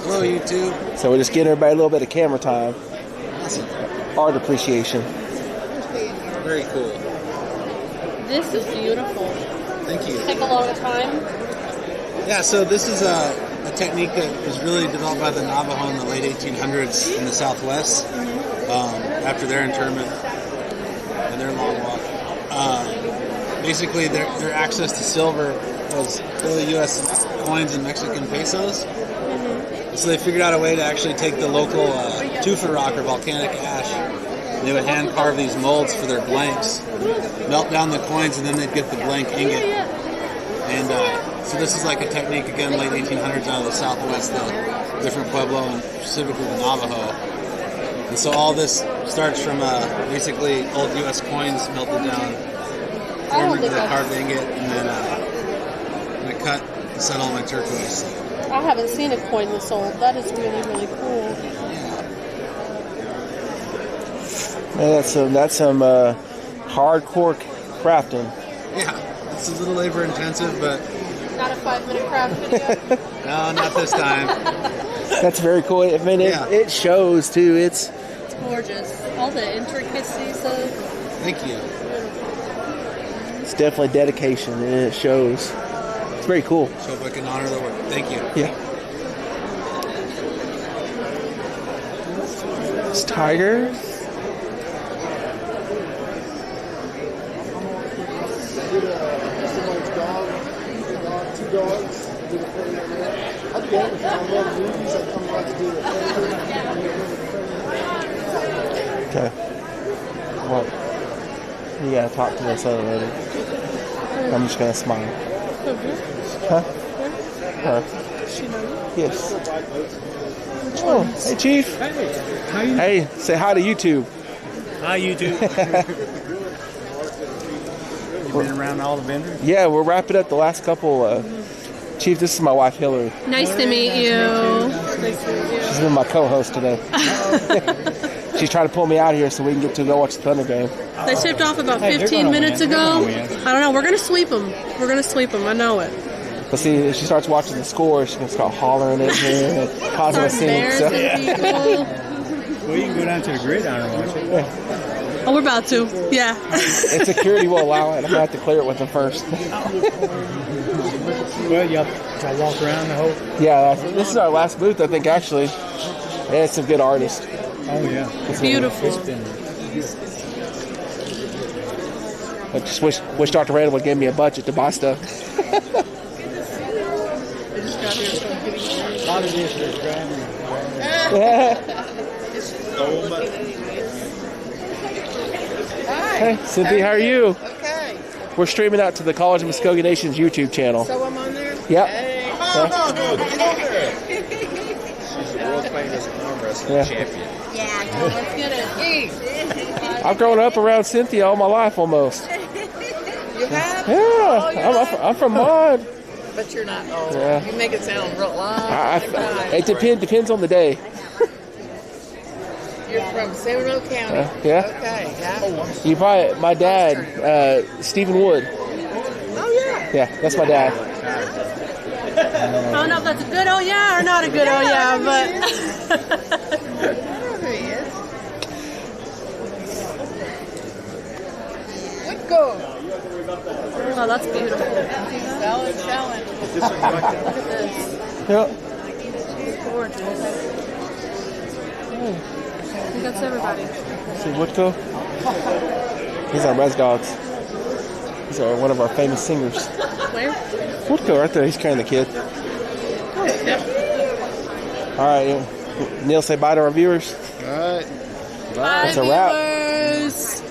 Hello, YouTube. So we're just getting everybody a little bit of camera time. Awesome. Art appreciation. Very cool. This is beautiful. Thank you. Take a long time. Yeah, so this is a technique that was really developed by the Navajo in the late 1800s in the Southwest after their internment and their long walk. Basically, their access to silver was really U.S. coins and Mexican pesos. So they figured out a way to actually take the local tufa rock or volcanic ash. They would hand carve these molds for their blanks, melt down the coins, and then they'd get the blank ingot. And so this is like a technique, again, late 1800s out of the Southwest, the different Pueblo, and specifically the Navajo. And so all this starts from basically old U.S. coins melted down, formed into the carved ingot, and then cut and set all my turquoise. I haven't seen a coin this old. That is really, really cool. Man, that's some hardcore crafting. Yeah, it's a little labor intensive, but Not a 5-minute craft video. no, not this time. That's very cool. I mean, it shows too. It's Gorgeous. All the intricacies of. Thank you. It's definitely dedication, and it shows. It's very cool. So if I can honor the work, thank you. Yeah. It's tigers. Okay. Well, you gotta talk to this other lady. I'm just gonna smile. Huh? Her. Yes. Oh, hey, Chief. Hey, how you? Hey, say hi to YouTube. Hi, YouTube. You been around all the vendors? Yeah, we're wrapping up the last couple. Chief, this is my wife, Hillary. Nice to meet you. She's been my co-host today. She's trying to pull me out here so we can get to go watch the Thunder game. They shipped off about 15 minutes ago. I don't know. We're going to sweep them. We're going to sweep them. I know it. But see, if she starts watching the score, she's going to start hollering at me and causing a scene. So. Well, you can go down to the gridiron and watch it. Yeah. Oh, we're about to. Yeah. If security will allow it, I'm going to have to clear it with them first. Well, y'all walk around the whole... Yeah, this is our last booth, I think, actually. And it's some good artists. Oh, yeah. It's beautiful. I just wish Dr. Randall would give me a budget to buy stuff. Hey, Cynthia, how are you? Okay. We're streaming out to the College of Muscogee Nation's YouTube channel. So I'm on there? Yep. Hey. Oh, no, get on there. She's a world-famous arm wrestling champion. Yeah, let's get it. I've grown up around Cynthia all my life almost. You have? Yeah, Oh, I'm from Mod. But you're not old. Yeah. You make it sound real long. It depends on the day. You're from Seminole County. Yeah. Okay, yeah. You probably, my dad, Stephen Wood. Oh, yeah. Yeah, that's my dad. I don't know if that's a good oh yeah or not a good oh yeah, but. There he is. Let's go. Oh, that's beautiful. Selling. Look at this. Yep. Gorgeous. I think that's everybody. See Woodco? These are Res Dogs. These are one of our famous singers. Where? Woodco, right there. He's carrying the kid. Oh, yep. All right, Neil, say bye to our viewers. All right. Bye, That's a wrap. viewers.